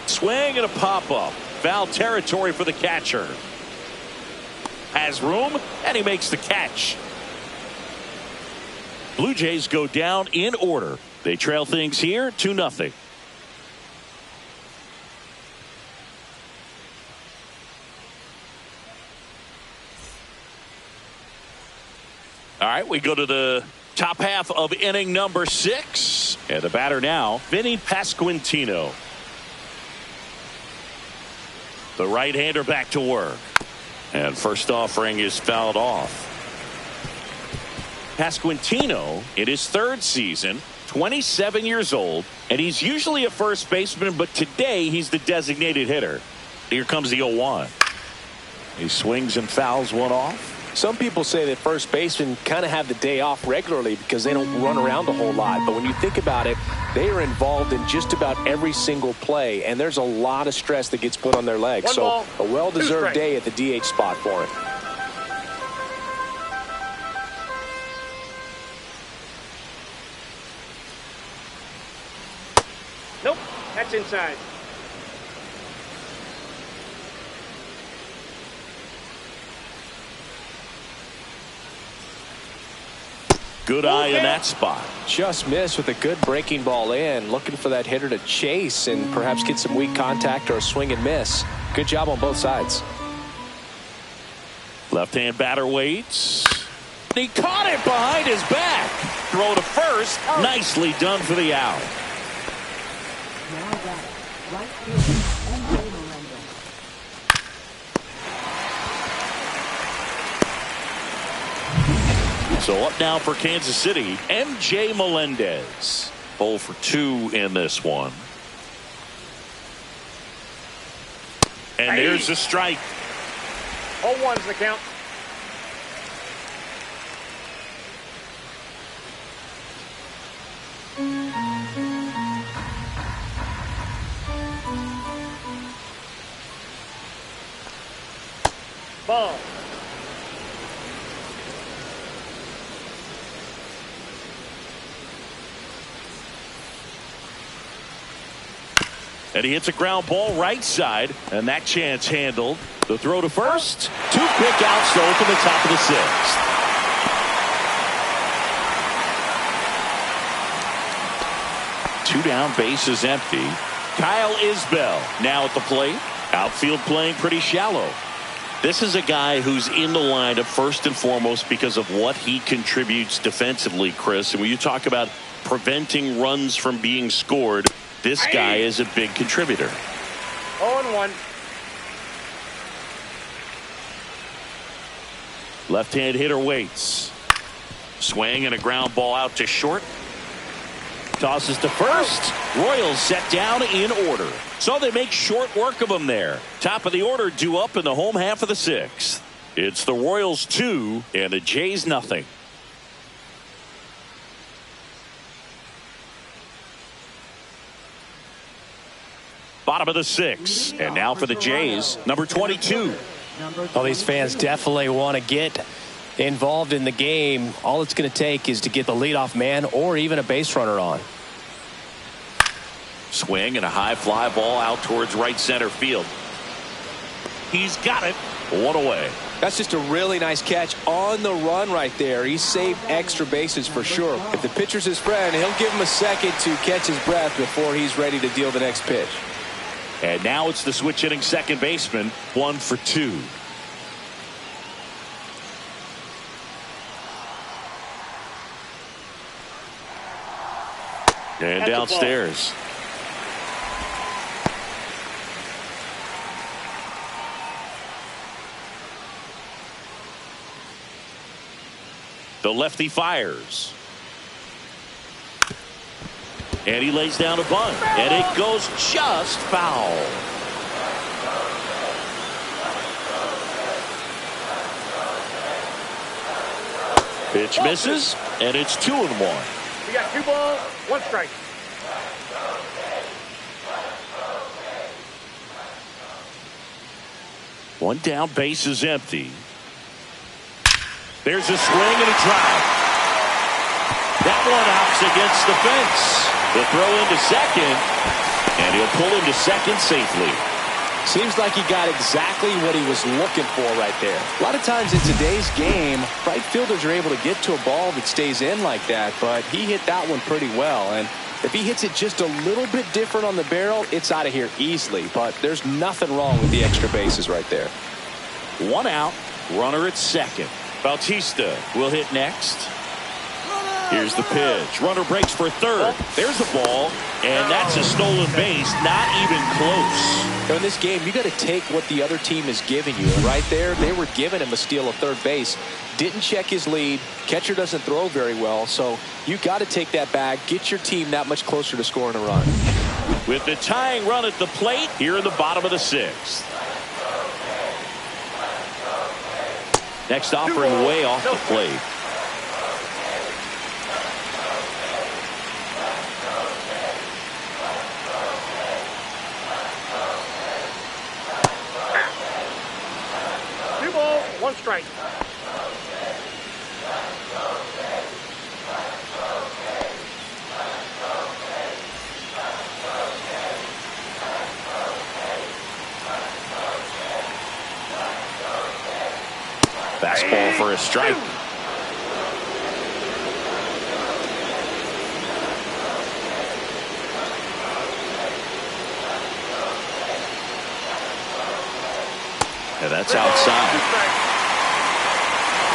Swing and a pop-up. Foul territory for the catcher. Has room, and he makes the catch. Blue Jays go down in order. They trail things here 2-0. All right, we go to the top half of inning number 6. And the batter now, Vinny Pasquantino. The right-hander back to work. And first offering is fouled off. Pasquantino in his 3rd season, 27 years old, and he's usually a first baseman, but today he's the designated hitter. Here comes the 0-1. He swings and fouls one off. Some people say that first basemen kind of have the day off regularly because they don't run around a whole lot. But when you think about it, they are involved in just about every single play, and there's a lot of stress that gets put on their legs. So a well-deserved day at the DH spot for him. Nope, that's inside. Good eye in that spot. Just missed with a good breaking ball in. Looking for that hitter to chase and perhaps get some weak contact or a swing and miss. Good job on both sides. Left-hand batter waits. He caught it behind his back. Throw to first. Nicely done for the out. Now Right fielder, MJ Melendez. So up now for Kansas City, MJ Melendez. 0 for 2 in this one. And there's a strike. 0-1's the count. Ball. And he hits a ground ball right side, and that chance handled. The throw to first. 2 quick outs to open the top of the 6th. Two down, bases empty. Kyle Isbell now at the plate. Outfield playing pretty shallow. This is a guy who's in the lineup first and foremost because of what he contributes defensively, Chris. And when you talk about preventing runs from being scored, this guy is a big contributor. 0-1. Left-hand hitter waits. Swing and a ground ball out to short. Tosses to first. Royals set down in order. So they make short work of him there. Top of the order due up in the home half of the 6th. It's the Royals 2 and the Jays nothing. Bottom of the 6th. And now for the Jays, number 22. Well, these fans definitely want to get involved in the game. All it's going to take is to get the leadoff man or even a base runner on. Swing and a high fly ball out towards right center field. He's got it. 1 away. That's just a really nice catch on the run right there. He saved extra bases for sure. If the pitcher's his friend, he'll give him a second to catch his breath before he's ready to deal the next pitch. And now it's the switch hitting second baseman. 1 for 2. And downstairs. The lefty fires. And he lays down a bunt. And it goes just foul. Pitch misses, and it's 2-1. We got 2 balls, 1 strike. One down, base is empty. There's a swing and a drive. That one hops against the fence. The throw into second, and he'll pull into second safely. Seems like he got exactly what he was looking for right there. A lot of times in today's game, right fielders are able to get to a ball that stays in like that, but he hit that one pretty well. And if he hits it just a little bit different on the barrel, it's out of here easily. But there's nothing wrong with the extra bases right there. 1 out, runner at second. Bautista will hit next. Here's the pitch. Runner breaks for third. There's the ball, and that's a stolen base. Not even close. In this game, you got to take what the other team is giving you. And right there, they were giving him a steal of third base. Didn't check his lead. Catcher doesn't throw very well, so you got to take that back. Get your team that much closer to scoring a run. With the tying run at the plate here in the bottom of the 6th. Next offering way off the plate. Two balls, 1 strike. Fastball for a strike. And that's outside.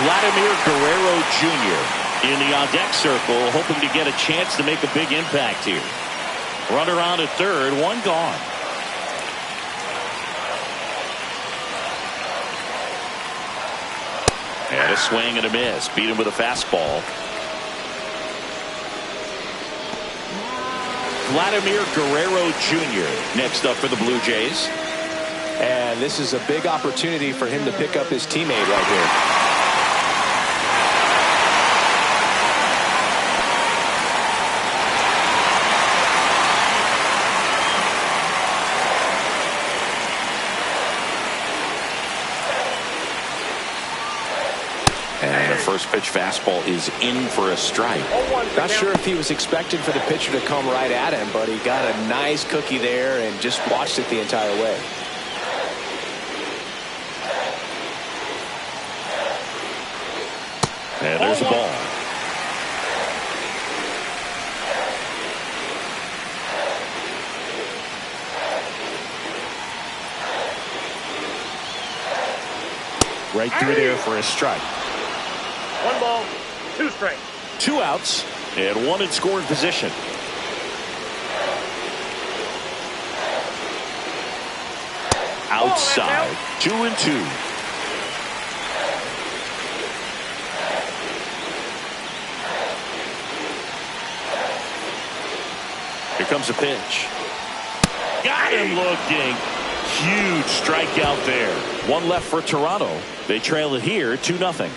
Vladimir Guerrero Jr. in the on-deck circle, hoping to get a chance to make a big impact here. Runner on at third, 1 gone. And a swing and a miss. Beat him with a fastball. Vladimir Guerrero Jr. next up for the Blue Jays. And this is a big opportunity for him to pick up his teammate right here. And the first pitch fastball is in for a strike. Not sure if he was expecting for the pitcher to come right at him, but he got a nice cookie there and just watched it the entire way. And there's the ball. Right through there for a strike. 1 ball, 2 strikes. 2 outs and 1 in scoring position. Outside, 2-2. Here comes a pitch. Got him looking. Huge strikeout there. 1 left for Toronto. They trail it here 2-0.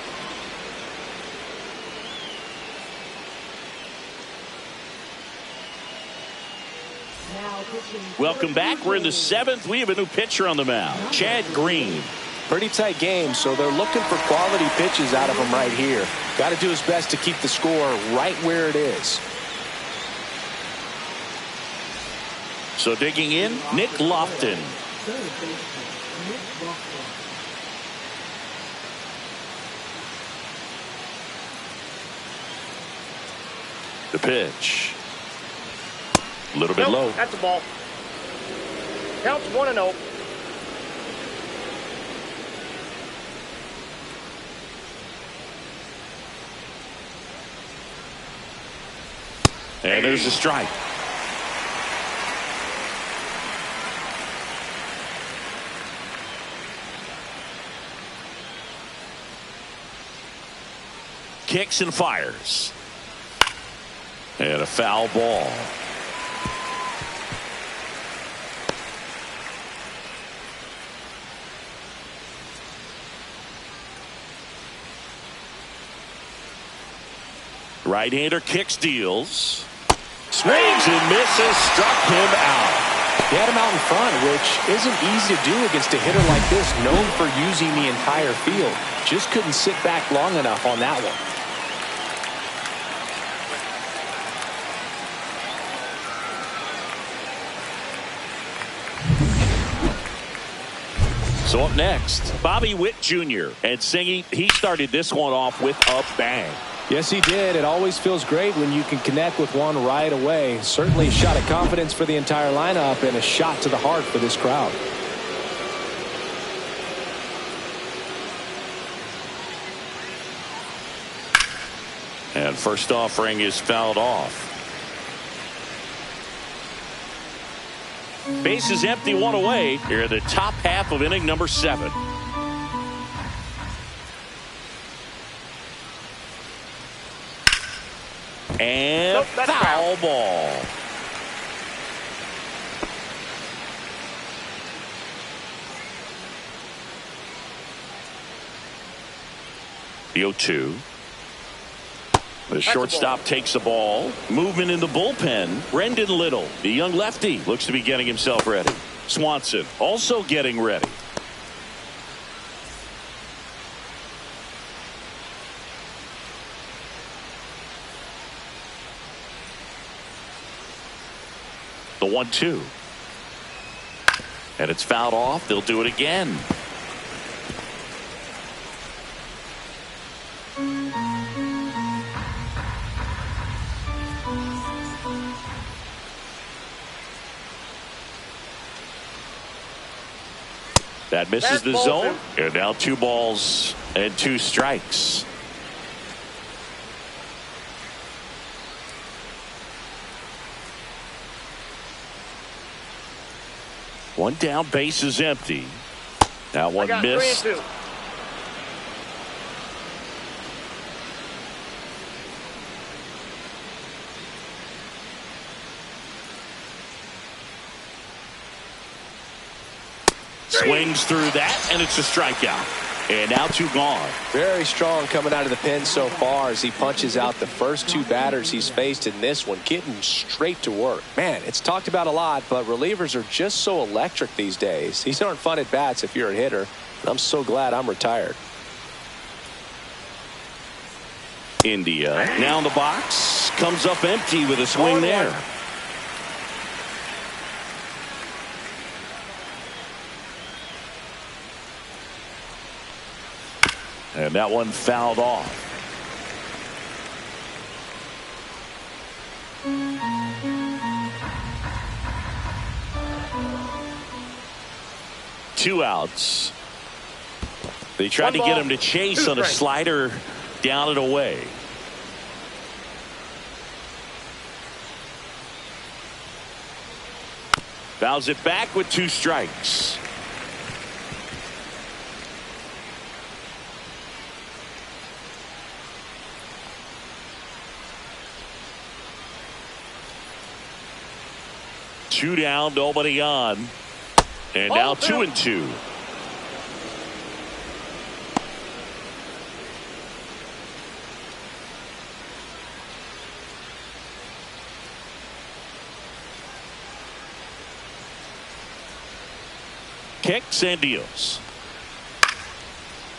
Welcome back. We're in the 7th. We have a new pitcher on the mound, Chad Green. Pretty tight game, so they're looking for quality pitches out of him right here. Got to do his best to keep the score right where it is. So digging in, Nick Lofton. The pitch. A little bit low. That's a ball. Counts 1-0. And there's a strike. Kicks and fires. And a foul ball. Right-hander kicks, deals. Swings and misses, struck him out. He had him out in front, which isn't easy to do against a hitter like this, known for using the entire field. Just couldn't sit back long enough on that one. So up next, Bobby Witt Jr. And Singy, he started this one off with a bang. Yes, he did. It always feels great when you can connect with one right away. Certainly a shot of confidence for the entire lineup and a shot to the heart for this crowd. And first offering is fouled off. Base is empty, 1 away here in the top half of inning number 7. And foul ball. The 0-2. The shortstop takes the ball. Movement in the bullpen. Brendan Little, the young lefty, looks to be getting himself ready. Swanson also getting ready. The 1-2. And it's fouled off. They'll do it again. That misses the zone. And now 2 balls and 2 strikes. One down, base is empty. That one missed. Swings through that, and it's a strikeout. And now 2 gone. Very strong coming out of the pen so far as he punches out the first 2 batters he's faced in this one, getting straight to work. Man, it's talked about a lot, but relievers are just so electric these days. These aren't fun at bats if you're a hitter, and I'm so glad I'm retired. India now in the box, comes up empty with a swing there. And that one fouled off. Two outs. They tried to get him to chase on a slider down and away. Fouls it back with 2 strikes. Two down, nobody on. And now 2-2. Kicks and deals.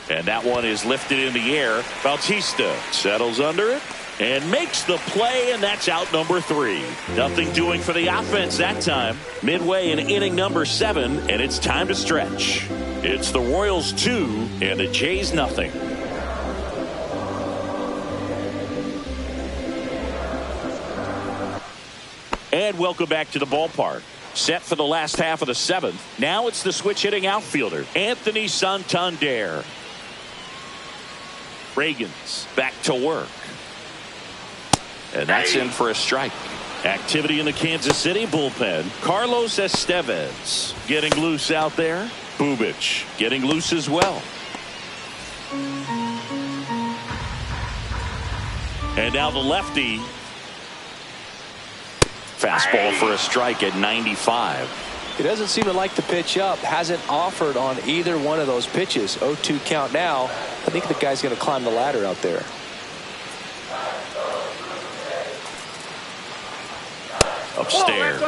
And that one is lifted in the air. Bautista settles under it and makes the play, and that's out number 3. Nothing doing for the offense that time. Midway in inning number 7, and it's time to stretch. It's the Royals 2 and the Jays nothing. And welcome back to the ballpark. Set for the last half of the 7th. Now it's the switch hitting outfielder, Anthony Santander. Reagan's back to work. And that's in for a strike. Activity in the Kansas City bullpen. Carlos Estevez getting loose out there. Bubic getting loose as well. And now the lefty. Fastball for a strike at 95. He doesn't seem to like the pitch up. Hasn't offered on either one of those pitches. 0-2 count now. I think the guy's going to climb the ladder out there. Upstairs.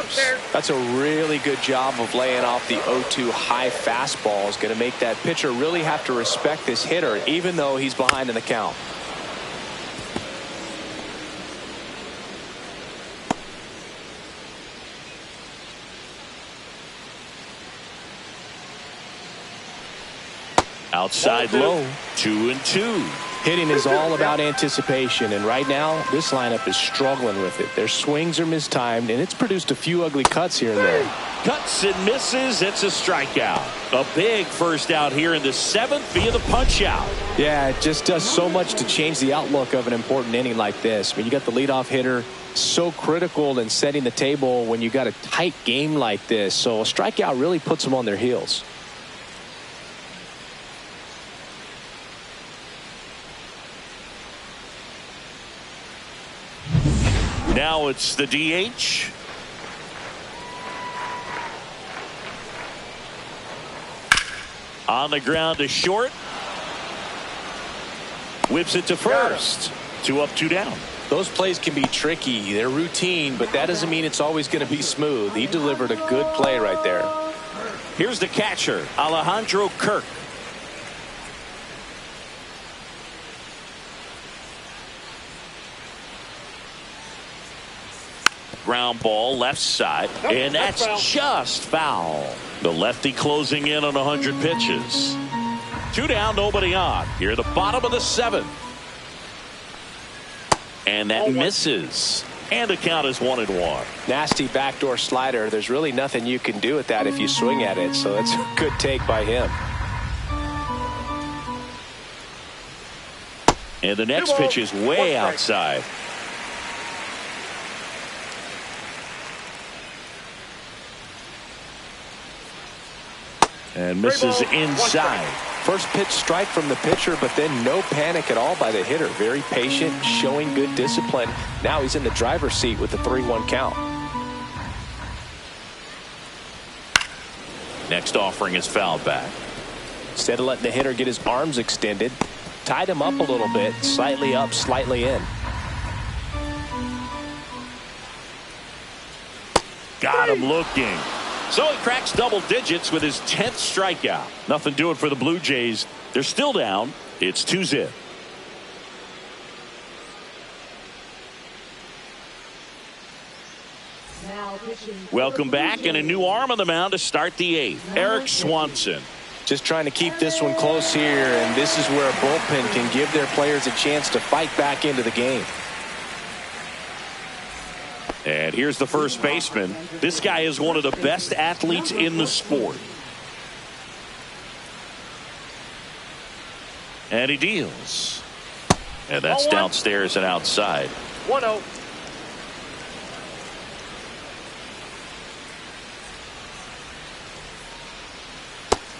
That's a really good job of laying off the 0-2 high fastball. Is going to make that pitcher really have to respect this hitter, even though he's behind in the count. Outside low. 2-2. Hitting is all about anticipation, and right now this lineup is struggling with it. Their swings are mistimed, and it's produced a few ugly cuts here and there. Cuts and misses. It's a strikeout. A big first out here in the 7th via the punch out. Yeah, it just does so much to change the outlook of an important inning like this. I mean, you got the leadoff hitter, so critical in setting the table when you got a tight game like this. So a strikeout really puts them on their heels. Now it's the DH. On the ground to short. Whips it to first. 2 up, 2 down. Those plays can be tricky. They're routine, but that doesn't mean it's always going to be smooth. He delivered a good play right there. Here's the catcher, Alejandro Kirk. Ground ball left side, and that's just foul. The lefty closing in on 100 pitches. 2 down, nobody on. Here at the bottom of the 7th. And that misses. And the count is 1-1. Nasty backdoor slider. There's really nothing you can do with that if you swing at it. So that's a good take by him. And the next pitch is way outside. And misses inside. First pitch strike from the pitcher, but then no panic at all by the hitter. Very patient, showing good discipline. Now he's in the driver's seat with the 3-1 count. Next offering is fouled back. Instead of letting the hitter get his arms extended, tied him up a little bit, slightly up, slightly in. Got him looking. So he cracks double digits with his 10th strikeout. Nothing doing for the Blue Jays. They're still down. It's 2-0. Welcome back, and a new arm on the mound to start the 8th. Eric Swanson. Just trying to keep this one close here, and this is where a bullpen can give their players a chance to fight back into the game. And here's the first baseman. This guy is one of the best athletes in the sport. And he deals. And that's downstairs and outside. 1-0.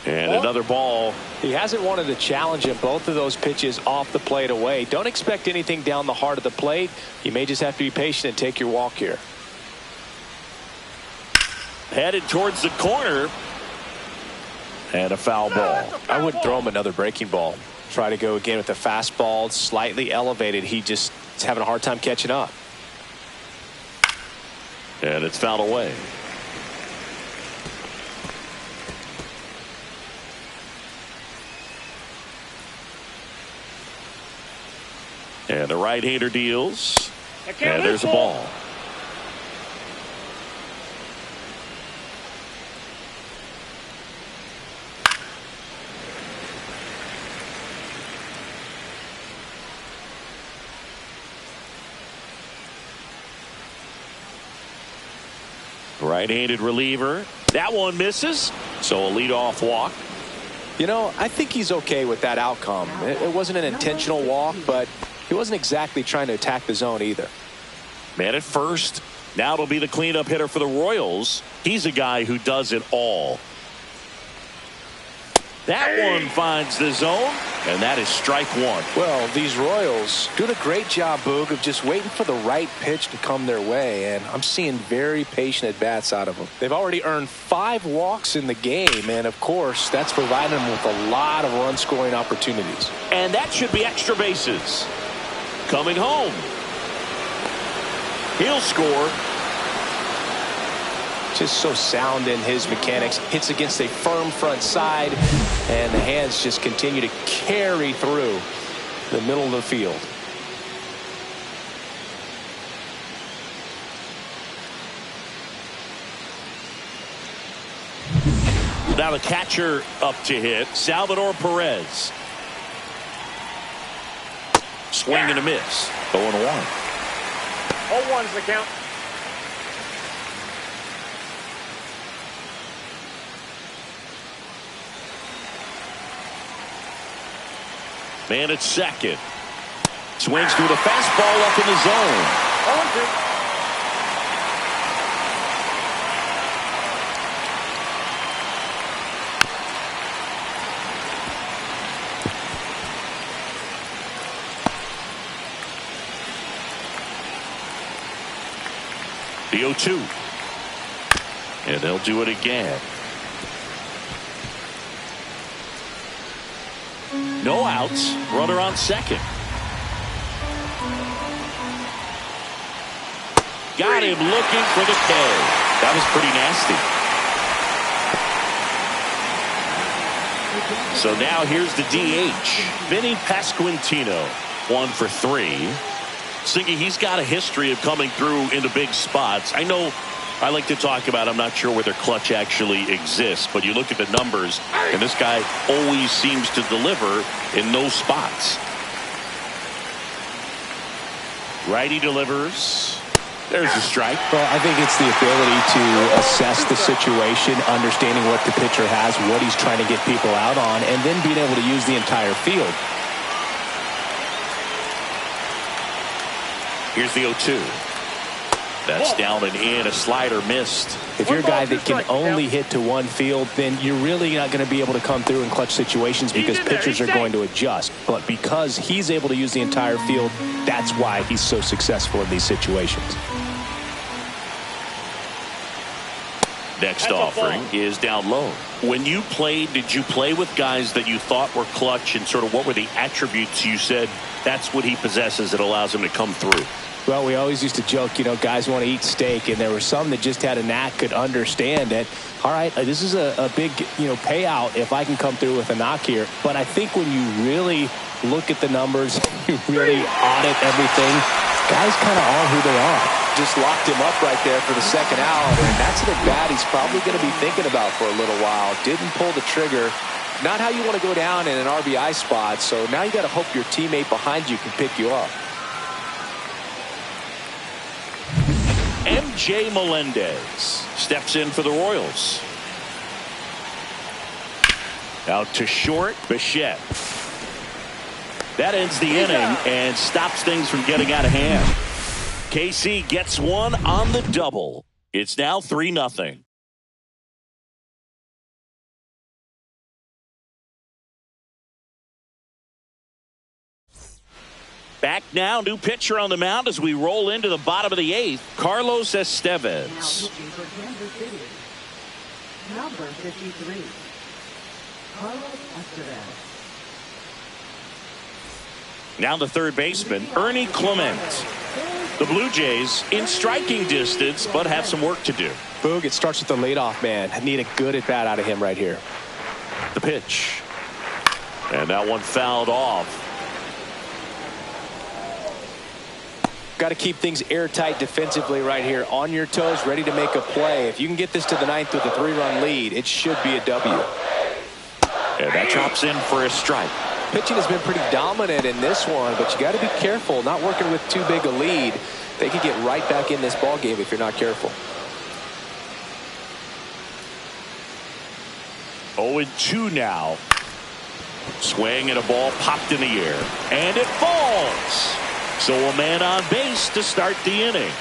And another ball. He hasn't wanted to challenge him. Both of those pitches off the plate away. Don't expect anything down the heart of the plate. You may just have to be patient and take your walk here. Headed towards the corner. And a foul ball. I wouldn't throw him another breaking ball. Try to go again with the fastball, slightly elevated. He just is having a hard time catching up. And it's fouled away. And the right-hander deals. And there's a ball. Right-handed reliever. That one misses. So a leadoff walk. You know, I think he's okay with that outcome. It wasn't an intentional walk, but he wasn't exactly trying to attack the zone either. Man at first. Now it'll be the cleanup hitter for the Royals. He's a guy who does it all. That one finds the zone, and that is strike one. Well, these Royals doing a great job, Boog, of just waiting for the right pitch to come their way, and I'm seeing very patient at-bats out of them. They've already earned 5 walks in the game, and of course, that's providing them with a lot of run-scoring opportunities. And that should be extra bases. Coming home. He'll score. Just so sound in his mechanics. Hits against a firm front side, and the hands just continue to carry through the middle of the field. Now the catcher up to hit, Salvador Perez. Swing and a miss. 0-1. 0-1's the count. Man at second. Swings through the fastball up in the zone. 0-2. The 0-2. And they'll do it again. No outs. Runner on second. Got him looking for the K. That was pretty nasty. So now here's the DH. Vinny Pasquantino. 1 for 3. Siggy, he's got a history of coming through into big spots. I know I like to talk about, I'm not sure whether clutch actually exists, but you look at the numbers, and this guy always seems to deliver in those spots. Righty delivers. There's a strike. Well, I think it's the ability to assess the situation, understanding what the pitcher has, what he's trying to get people out on, and then being able to use the entire field. Here's the 0-2. That's down and in. A slider missed. If you're a guy that can only hit to one field, then you're really not going to be able to come through in clutch situations because pitchers are going to adjust. But because he's able to use the entire field, that's why he's so successful in these situations. Next offering is down low. When you played, did you play with guys that you thought were clutch, and sort of what were the attributes you said that's what he possesses that allows him to come through? Well, we always used to joke, guys want to eat steak, and there were some that just had a knack, could understand that, all right, this is a big, payout if I can come through with a knock here. But I think when you really look at the numbers, you really audit everything, guys kind of are who they are. Just locked him up right there for the second out, and that's an at-bat he's probably going to be thinking about for a little while. Didn't pull the trigger. Not how you want to go down in an RBI spot, so now you got to hope your teammate behind you can pick you up. MJ Melendez steps in for the Royals. Out to short, Bichette. That ends the inning and stops things from getting out of hand. KC gets one on the double. It's now 3-0. Back now, new pitcher on the mound as we roll into the bottom of the 8th, Carlos Estevez. Number 53, Carlos Estevez. Now the third baseman, Ernie Clement. The Blue Jays in striking distance, but have some work to do. Boog, it starts with the leadoff man. I need a good at-bat out of him right here. The pitch. And that one fouled off. Got to keep things airtight defensively right here. On your toes, ready to make a play. If you can get this to the 9th with a 3-run lead, it should be a W. And that drops in for a strike. Pitching has been pretty dominant in this one, but you got to be careful. Not working with too big a lead. They could get right back in this ball game if you're not careful. 0-2 now. Swing and a ball popped in the air. And it falls. So a man on base to start the inning.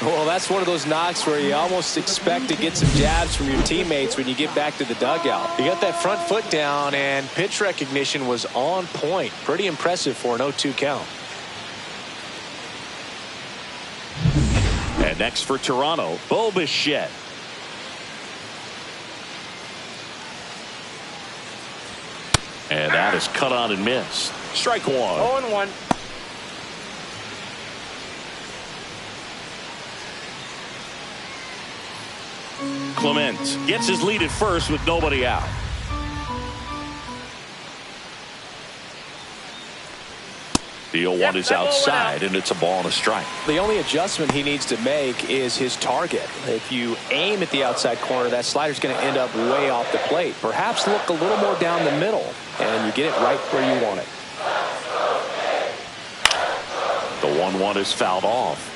Well, that's one of those knocks where you almost expect to get some jabs from your teammates when you get back to the dugout. You got that front foot down, and pitch recognition was on point. Pretty impressive for an 0-2 count. And next for Toronto, Bo Bichette. And that is cut on and missed. Strike one. 0-1. Clement gets his lead at first with nobody out. The 0-1 is outside, and it's a ball and a strike. The only adjustment he needs to make is his target. If you aim at the outside corner, that slider's going to end up way off the plate. Perhaps look a little more down the middle, and you get it right where you want it. The 1-1 is fouled off.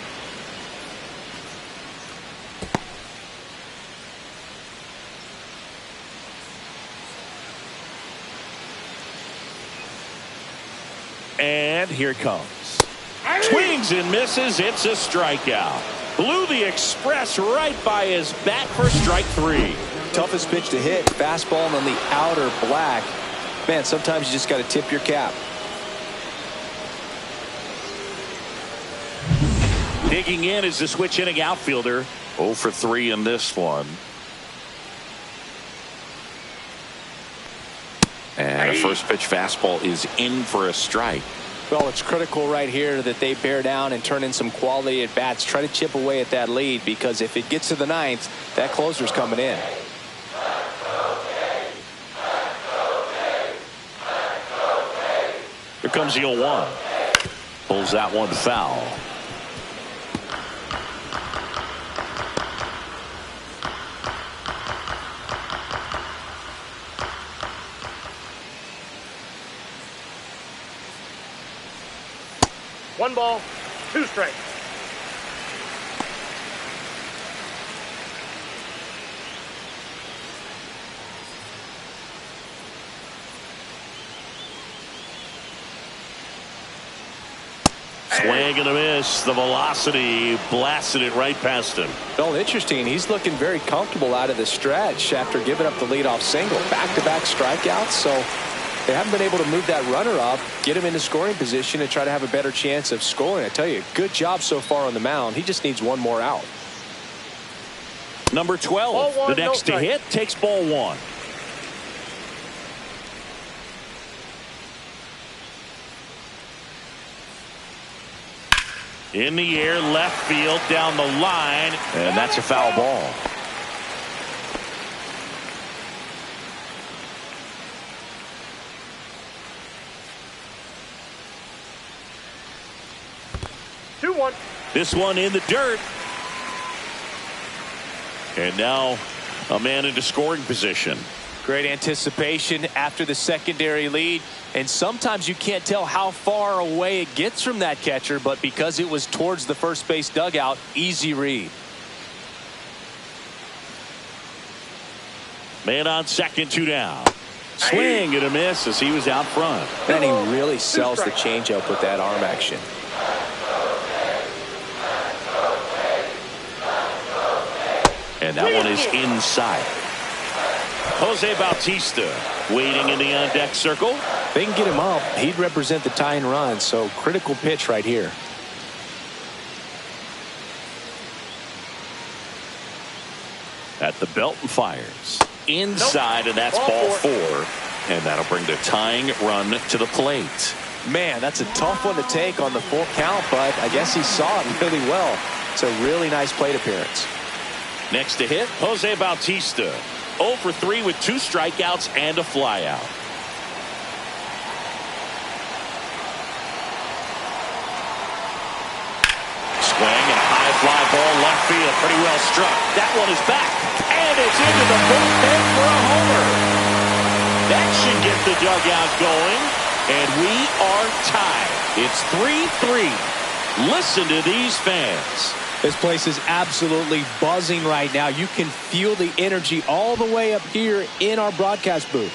And here it comes. Swings and misses. It's a strikeout. Blew the express right by his bat for strike 3. Toughest pitch to hit. Fastball on the outer black. Man, sometimes you just got to tip your cap. Digging in is the switch hitting outfielder. 0 for 3 in this one. And a first pitch fastball is in for a strike. Well, it's critical right here that they bear down and turn in some quality at bats. Try to chip away at that lead, because if it gets to the 9th, that closer's coming in. Here comes the 0-1. Pulls that one foul. One ball, 2 strikes. Swing and a miss. The velocity blasted it right past him. Well, interesting. He's looking very comfortable out of the stretch after giving up the leadoff single. Back-to-back strikeouts, so they haven't been able to move that runner up, get him into scoring position, and try to have a better chance of scoring. I tell you, good job so far on the mound. He just needs one more out. Number 12, Ball one, the next no to strike. hit, takes ball one. In the air, left field, down the line, and that's a foul ball. This one in the dirt. And now a man into scoring position. Great anticipation after the secondary lead. And sometimes you can't tell how far away it gets from that catcher, but because it was towards the first base dugout, easy read. Man on second, 2 down. Swing and a miss as he was out front. And he really sells the changeup with that arm action. And that one is inside. Jose Bautista waiting in the on-deck circle. If they can get him up, he'd represent the tying run, so critical pitch right here. At the belt and fires. Inside, and that's ball 4. And that'll bring the tying run to the plate. Man, that's a tough one to take on the full count, but I guess he saw it really well. It's a really nice plate appearance. Next to hit, Jose Bautista. 0 for 3 with 2 strikeouts and a flyout. Swing and a high fly ball left field. Pretty well struck. That one is back. And it's into the bullpen for a homer. That should get the dugout going. And we are tied. It's 3-3. Listen to these fans. This place is absolutely buzzing right now. You can feel the energy all the way up here in our broadcast booth.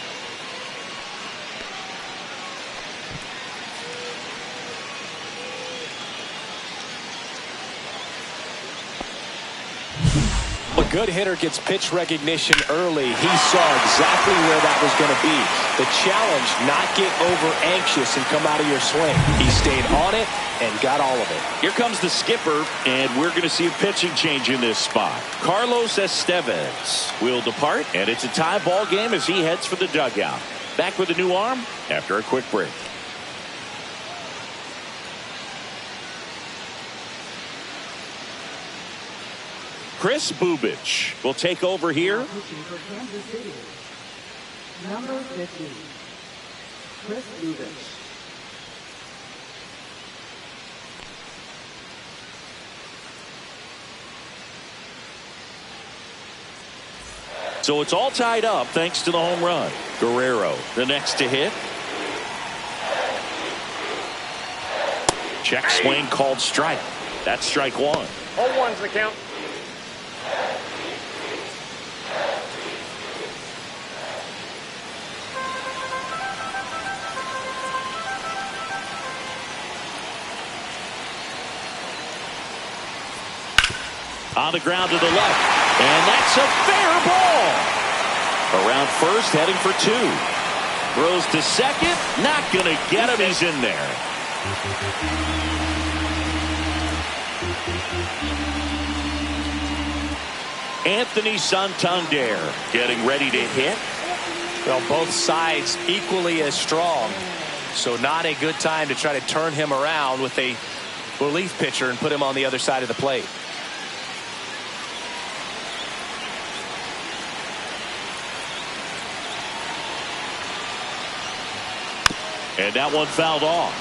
A good hitter gets pitch recognition early. He saw exactly where that was going to be. The challenge, not get over anxious and come out of your swing. He stayed on it and got all of it. Here comes the skipper, and we're going to see a pitching change in this spot. Carlos Estevez will depart, and it's a tie ball game as he heads for the dugout. Back with a new arm after a quick break. Chris Bubich will take over here. Pitching for Kansas City. Number 50, Chris Bubich. So it's all tied up thanks to the home run. Guerrero, the next to hit. Check swing called strike. That's strike 1. 0-1's the count. On the ground to the left. And that's a fair ball. Around first, heading for 2. Throws to second. Not going to get him. He's in there. Anthony Santander getting ready to hit. Well, both sides equally as strong. So not a good time to try to turn him around with a relief pitcher and put him on the other side of the plate. And that one fouled off.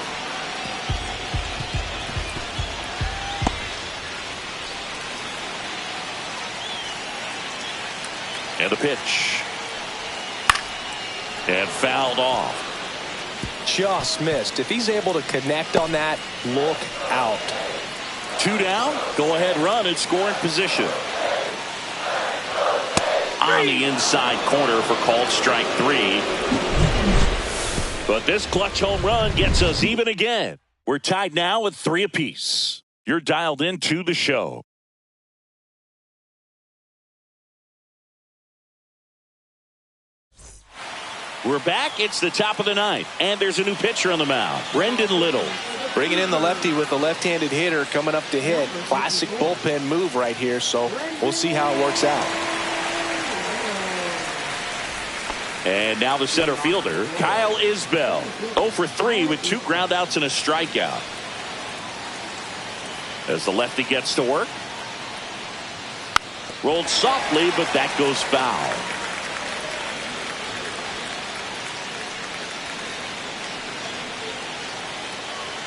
And the pitch. And fouled off. Just missed. If he's able to connect on that, look out. 2 down. Go ahead run and scoring position. On the inside corner for called strike 3. But this clutch home run gets us even again. We're tied now with 3 apiece. You're dialed into the show. We're back. It's the top of the 9th, and there's a new pitcher on the mound, Brendan Little. Bringing in the lefty with the left-handed hitter coming up to hit. Classic bullpen move right here, so we'll see how it works out. And now the center fielder, Kyle Isbell. 0 for 3 with 2 groundouts and a strikeout. As the lefty gets to work. Rolled softly, but that goes foul.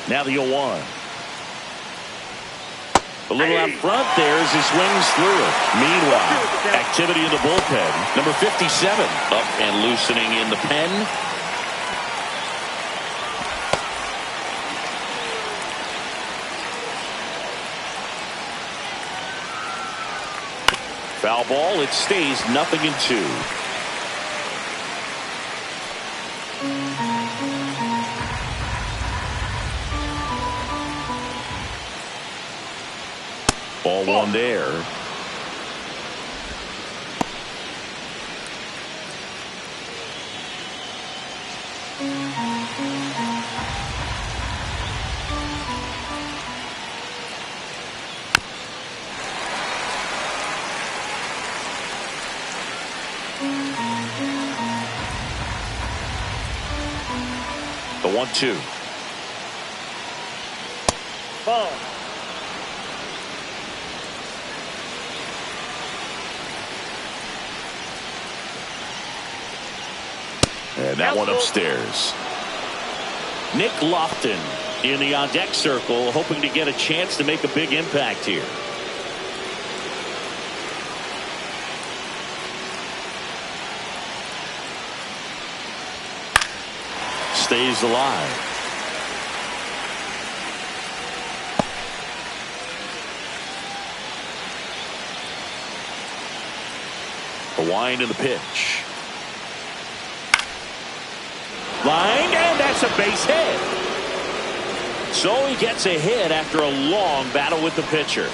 Now the 0-1. A little out front there as he swings through it. Meanwhile, activity in the bullpen. Number 57 up and loosening in the pen. Foul ball. It stays 0-2. Ball one there. The 1-2. Ball. And that one upstairs. Nick Lofton in the on-deck circle, hoping to get a chance to make a big impact here. Stays alive. The wind and the pitch. Line, and that's a base hit. So he gets a hit after a long battle with the pitcher.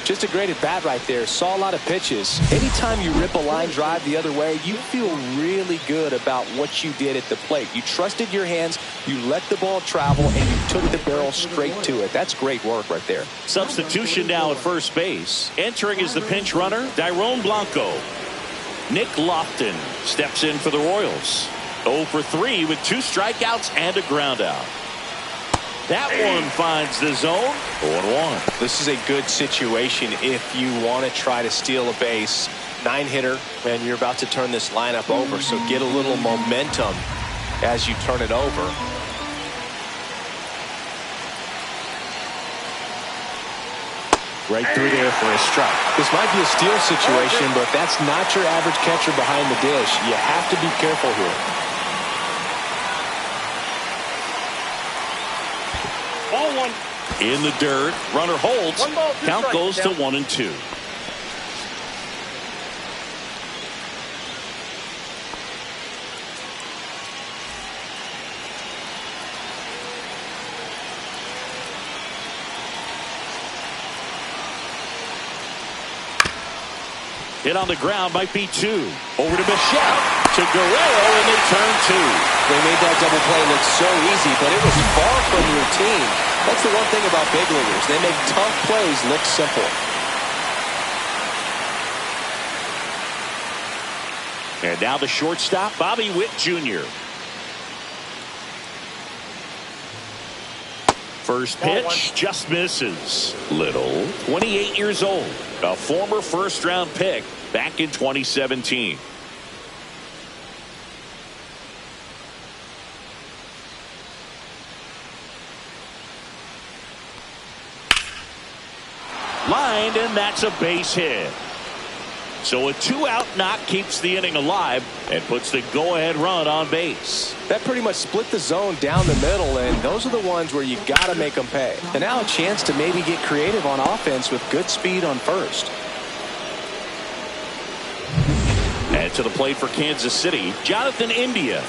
Just a great at bat right there. Saw a lot of pitches. Anytime you rip a line drive the other way, you feel really good about what you did at the plate. You trusted your hands, you let the ball travel, and you took the barrel straight to it. That's great work right there. Substitution now at first base. Entering is the pinch runner, Dairon Blanco. Nick Lofton steps in for the Royals. 0 for 3 with 2 strikeouts and a groundout. That one finds the zone. 0-1. This is a good situation if you want to try to steal a base. 9-hitter, and you're about to turn this lineup over, so get a little momentum as you turn it over. Right through there for a strike. This might be a steal situation, but that's not your average catcher behind the dish. You have to be careful here. Ball one. In the dirt, runner holds. 1 ball, 2 Count strikes, goes to count. 1-2. Hit on the ground, might be 2. Over to Michelle, to Guerrero, and they turn 2. They made that double play look so easy, but it was far from routine. That's the one thing about big leaguers. They make tough plays look simple. And now the shortstop, Bobby Witt Jr. First pitch just misses. Little, 28 years old, a former first-round pick back in 2017. Lined, and that's a base hit. So a 2-out knock keeps the inning alive and puts the go-ahead run on base. That pretty much split the zone down the middle, and those are the ones where you got to make them pay. And now a chance to maybe get creative on offense with good speed on first. And to the plate for Kansas City, Jonathan India.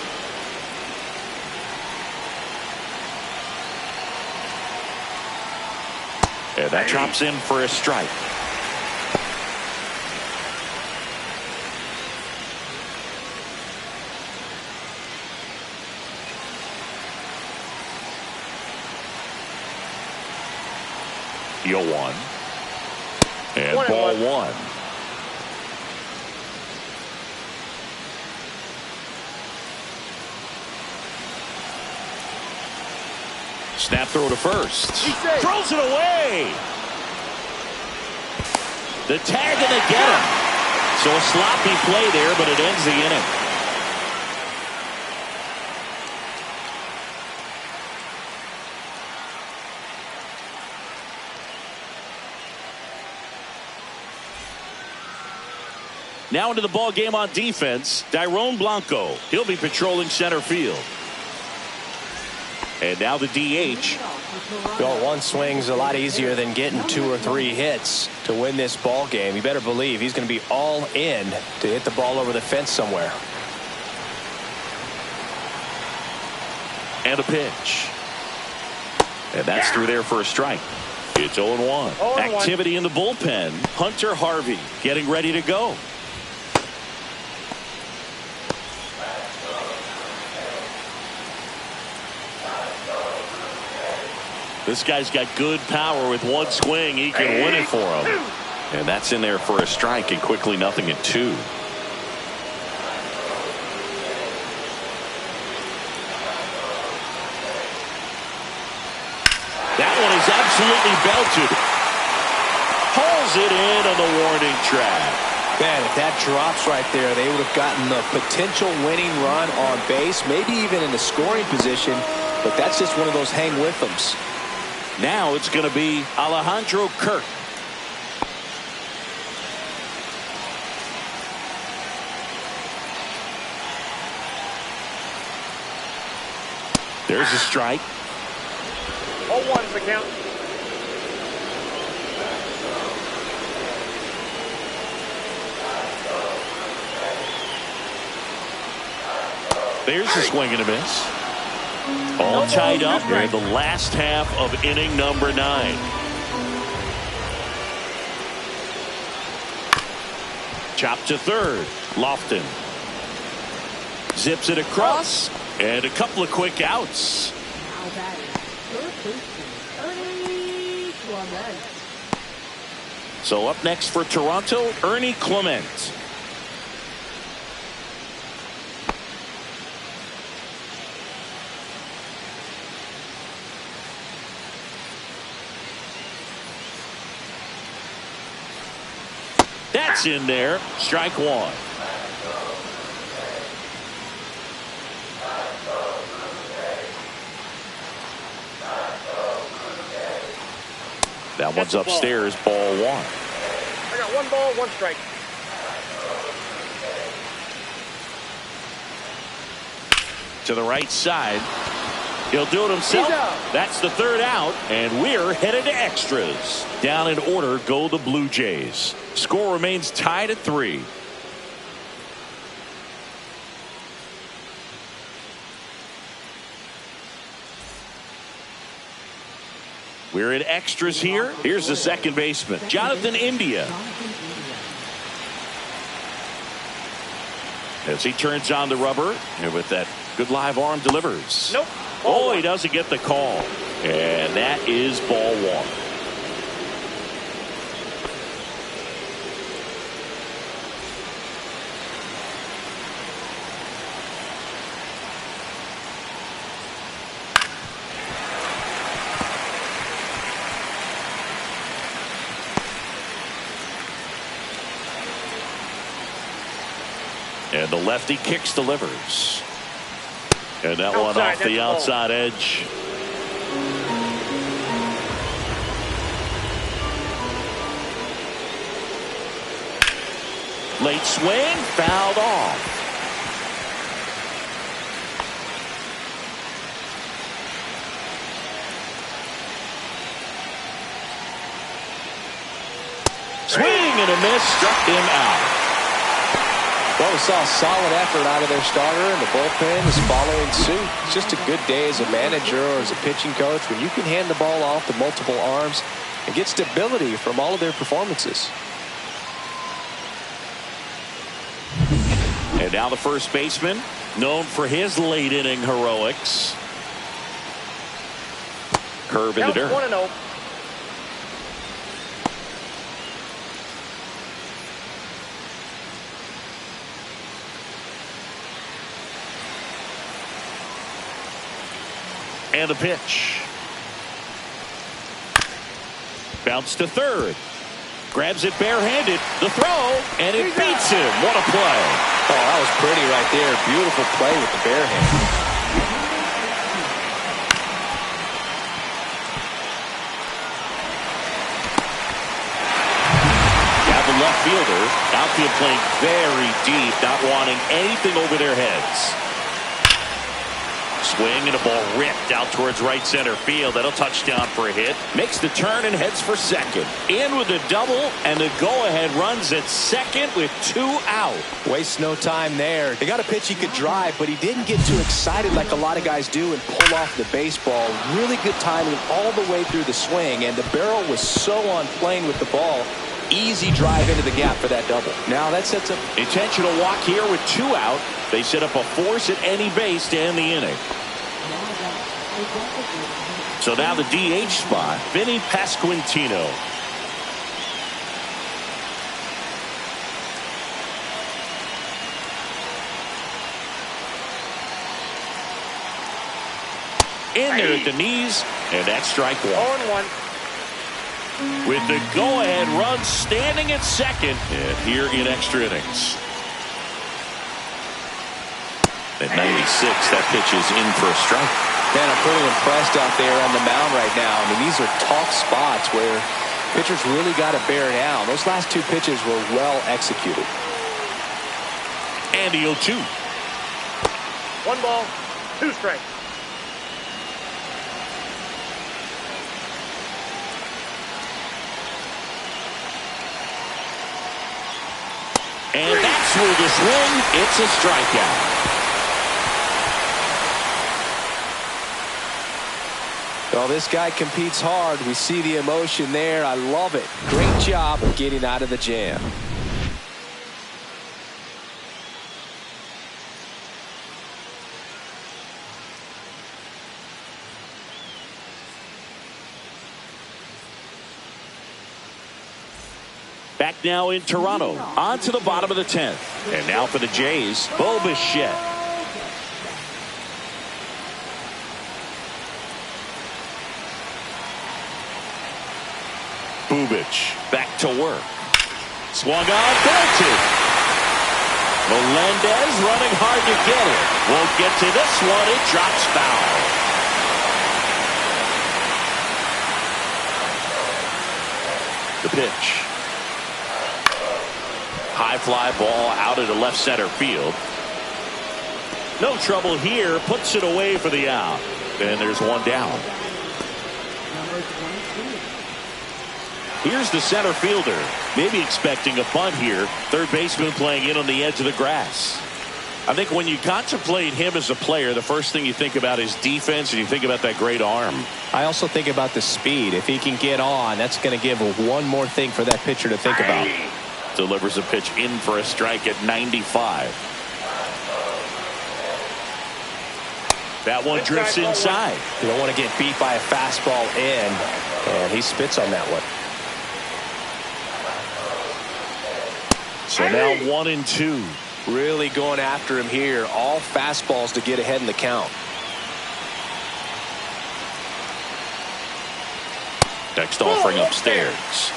And that drops in for a strike. 0-1. And ball 1. Snap throw to first. Throws it away. The tag and they get him. So a sloppy play there, but it ends the inning. Now into the ball game on defense, Dairon Blanco. He'll be patrolling center field. And now the DH. Well, one swing's a lot easier than getting 2 or 3 hits to win this ball game. You better believe he's going to be all in to hit the ball over the fence somewhere. And a pitch. And that's through there for a strike. It's 0-1. Activity in the bullpen. Hunter Harvey getting ready to go. This guy's got good power. With one swing, he can win it for him. And that's in there for a strike, and quickly 0-2. That one is absolutely belted. Pulls it in on the warning track. Man, if that drops right there, they would have gotten the potential winning run on base, maybe even in the scoring position. But that's just one of those hang with thems. Now it's going to be Alejandro Kirk. There's a strike. 0-1 is the count. There's a swing and a miss. All tied up in the last half of inning number 9. Chop to third. Lofton zips it across, and a couple of quick outs. Now batting, third baseman, Ernie Clement. So up next for Toronto, Ernie Clement. That's in there. Strike 1. That one's upstairs. Ball 1. I got 1 ball, 1 strike. To the right side. He'll do it himself. That's the 3rd out, and we're headed to extras. Down in order go the Blue Jays. Score remains tied at 3. We're in extras here. Here's the second baseman, Jonathan India. As he turns on the rubber, and with that good live arm delivers. Nope. Oh, he doesn't get the call. And that is ball 1. And the lefty kicks, delivers. And that one off the outside edge. Late swing, fouled off. Swing and a miss, struck him out. Well, we saw a solid effort out of their starter, and the bullpen is following suit. It's just a good day as a manager or as a pitching coach when you can hand the ball off to multiple arms and get stability from all of their performances. And now the first baseman, known for his late inning heroics. Curve in the dirt. 1-0. And the pitch. Bounce to third. Grabs it barehanded. The throw, and it beats him. What a play. Oh, that was pretty right there. Beautiful play with the bare hand. Left fielder, outfield playing very deep, not wanting anything over their heads. Swing and a ball ripped out towards right center field. That'll touchdown for a hit. Makes the turn and heads for second. In with a double, and the go-ahead runs at second with 2 out. Wastes no time there. They got a pitch he could drive, but he didn't get too excited like a lot of guys do and pull off the baseball. Really good timing all the way through the swing, and the barrel was so on plane with the ball. Easy drive into the gap for that double. Now that sets up intentional walk here with 2 out. They set up a force at any base to end the inning. So now the DH spot, Vinny Pasquantino. In there at the knees, and that's strike 1. 0-1. With the go-ahead run standing at second, and here in extra innings. At 96, that pitch is in for a strike. Man, I'm pretty impressed out there on the mound right now. I mean, these are tough spots where pitchers really got to bear down. Those last 2 pitches were well executed. And the 0-2. 1 ball, 2 strikes. And that's where the swing. It's a strikeout. Well, this guy competes hard. We see the emotion there. I love it. Great job of getting out of the jam. Back now in Toronto. On to the bottom of the 10th. And now for the Jays, Bo Bichette. Bubich back to work. Swung on, belted. Melendez running hard to get it. Won't get to this one. It drops foul. The pitch. High fly ball out into left center field. No trouble here. Puts it away for the out. And there's 1 down. Here's the center fielder. Maybe expecting a bunt here. Third baseman playing in on the edge of the grass. I think when you contemplate him as a player, the first thing you think about is defense, and you think about that great arm. I also think about the speed. If he can get on, that's going to give one more thing for that pitcher to think about. Delivers a pitch in for a strike at 95. That one drifts inside. You don't want to get beat by a fastball in, and he spits on that one. So now 1-2. Really going after him here. All fastballs to get ahead in the count. Next offering upstairs.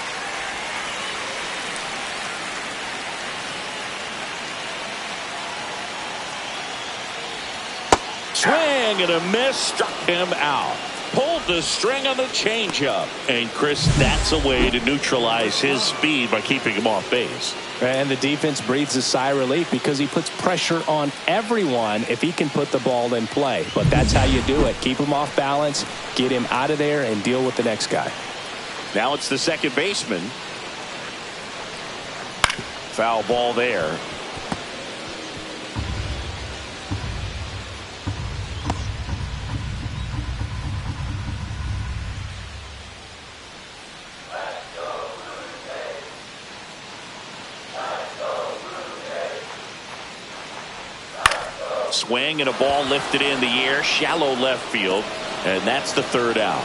Swing and a miss, struck him out. Pulled the string on the changeup. And Chris, that's a way to neutralize his speed by keeping him off base. And the defense breathes a sigh of relief because he puts pressure on everyone if he can put the ball in play. But that's how you do it. Keep him off balance, get him out of there, and deal with the next guy. Now it's the second baseman. Foul ball there. Swing and a ball lifted in the air, shallow left field, and that's the 3rd out.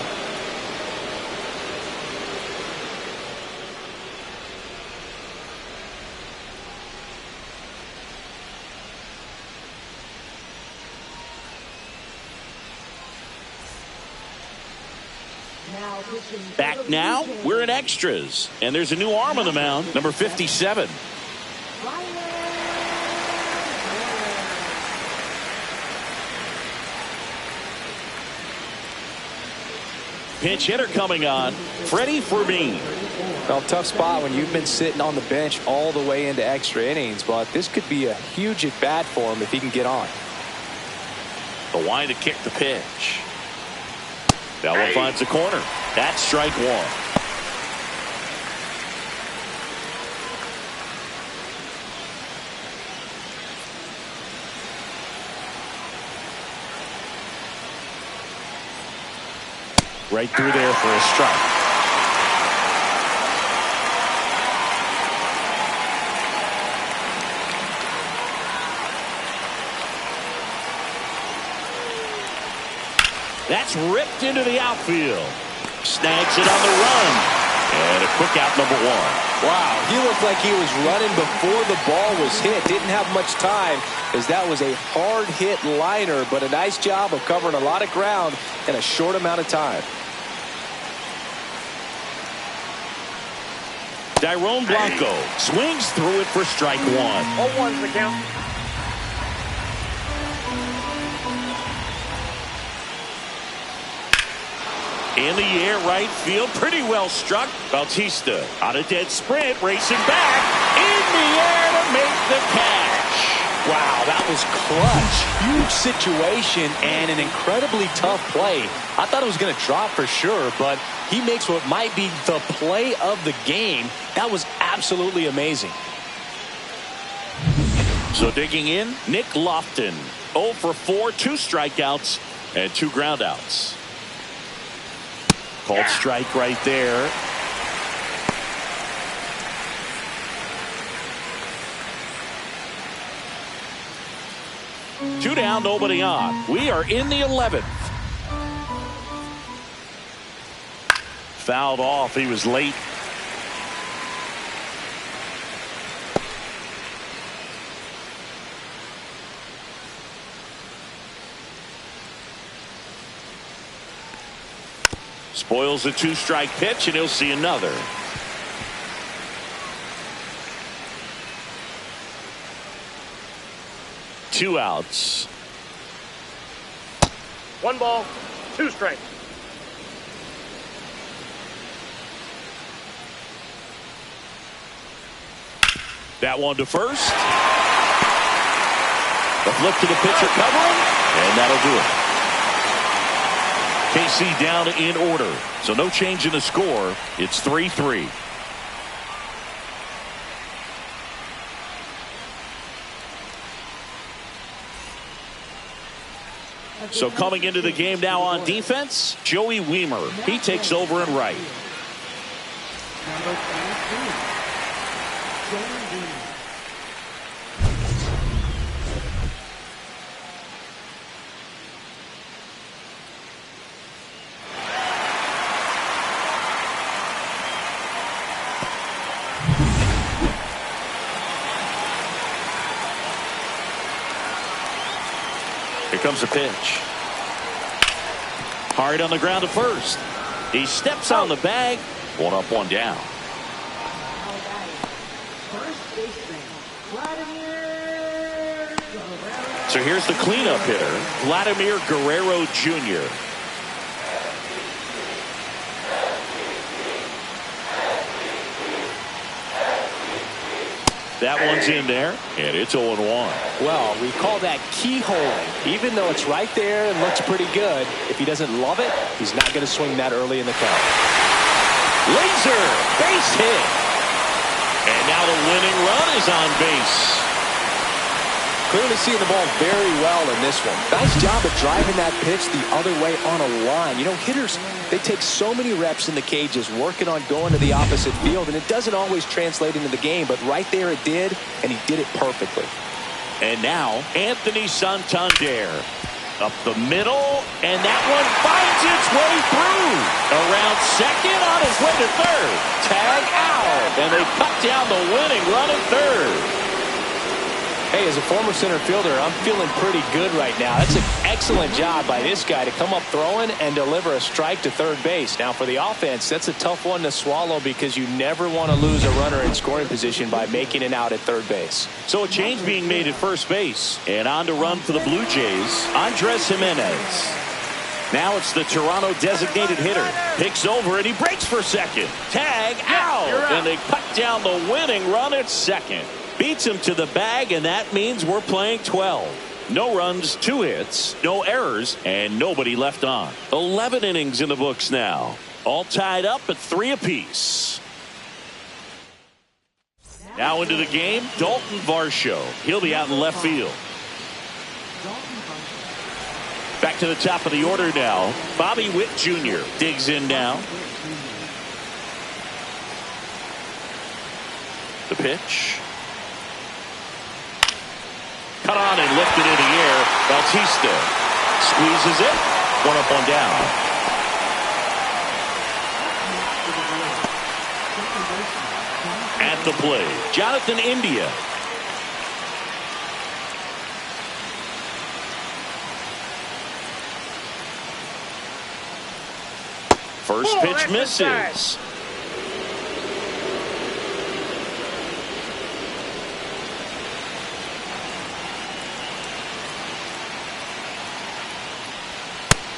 Now pitching for Back the now, Blue Jays, we're in extras, and there's a new arm on the mound, number 57. Ryan Miller. Pinch hitter coming on, Freddie Fermin. Well, tough spot when you've been sitting on the bench all the way into extra innings, but this could be a huge at bat for him if he can get on. The wind to kick the pitch. That one finds the corner. That's strike one. Right through there for a strike. That's ripped into the outfield. Snags it on the run. And a quick out, number one. Wow, he looked like he was running before the ball was hit. Didn't have much time as that was a hard hit liner, but a nice job of covering a lot of ground in a short amount of time. Dairon Blanco swings through it for strike one. 0-1's the count. In the air, right field, pretty well struck. Bautista on a dead sprint, racing back in the air to make the catch. Wow, that was clutch. Huge situation and an incredibly tough play. I thought it was going to drop for sure, but he makes what might be the play of the game. That was absolutely amazing. So digging in, Nick Lofton. 0 for 4, 2 strikeouts, and 2 groundouts. Called strike right there. Two down, nobody on. We are in the 11th. Fouled off. He was late. Spoils a 2-strike pitch, and he'll see another. Two outs. 1 ball, 2 strikes. That one to first. The flip to the pitcher covering, and that'll do it. KC down in order, so no change in the score. It's 3-3. So coming into the game now on defense, Joey Weimer. He takes over in right. Number 22, Joey Weimer. Here comes the pitch. Hard on the ground to first. He steps on the bag. 1 up, 1 down. First baseman, Vladimir Guerrero. So here's the cleanup hitter, Vladimir Guerrero Jr. That one's in there, and it's 0-1. Well, we call that keyholing. Even though it's right there and looks pretty good, if he doesn't love it, he's not going to swing that early in the count. Laser, base hit. And now the winning run is on base. Clearly seeing the ball very well in this one. Nice job of driving that pitch the other way on a line. You know, hitters, they take so many reps in the cages working on going to the opposite field, and it doesn't always translate into the game, but right there it did, and he did it perfectly. And now, Anthony Santander. Up the middle, and that one finds its way through. Around second, on his way to third. Tag out, and they cut down the winning run at third. Hey, as a former center fielder, I'm feeling pretty good right now. That's an excellent job by this guy to come up throwing and deliver a strike to third base. Now, for the offense, that's a tough one to swallow because you never want to lose a runner in scoring position by making it out at third base. So a change being made at first base. And on to run for the Blue Jays, Andres Jimenez. Now it's the Toronto designated hitter. Picks over and he breaks for second. Tag out. And they cut down the winning run at second. Beats him to the bag, and that means we're playing 12. No runs, 2 hits, no errors, and nobody left on. 11 innings in the books now. All tied up at 3 apiece. Now into the game, Dalton Varsho. He'll be out in left field. Back to the top of the order now. Bobby Witt Jr. digs in now. The pitch. Cut on and lifted in the air. Bautista squeezes it. 1 up, 1 down. At the plate, Jonathan India. First pitch misses.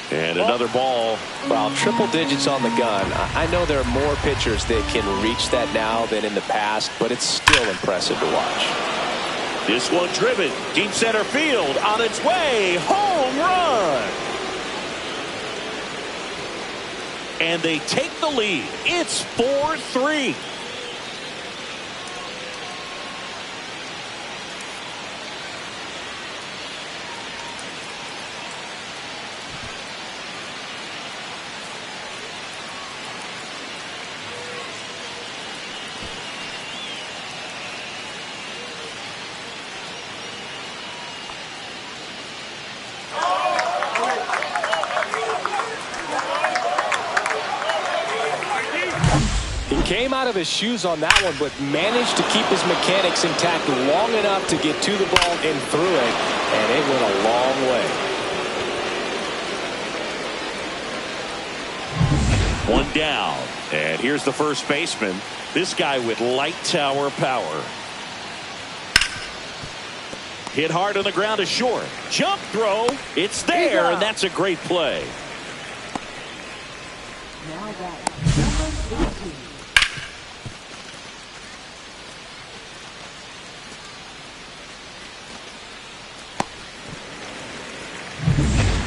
And another ball. Well, triple digits on the gun. I know there are more pitchers that can reach that now than in the past, but it's still impressive to watch. This one driven deep center field, on its way, home run. And they take the lead. It's 4-3. Came out of his shoes on that one, but managed to keep his mechanics intact long enough to get to the ball and through it, and it went a long way. 1 down, and here's the first baseman. This guy with light tower power. Hit hard on the ground to short. Jump throw. It's there, and that's a great play. Now that number 18.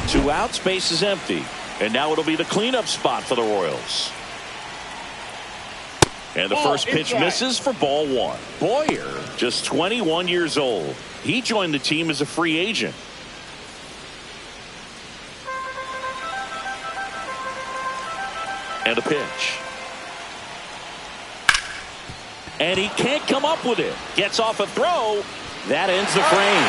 2 outs, base is empty. And now it'll be the cleanup spot for the Royals. And the first pitch misses for ball 1. Boyer, just 21 years old. He joined the team as a free agent. And a pitch. And he can't come up with it. Gets off a throw. That ends the frame.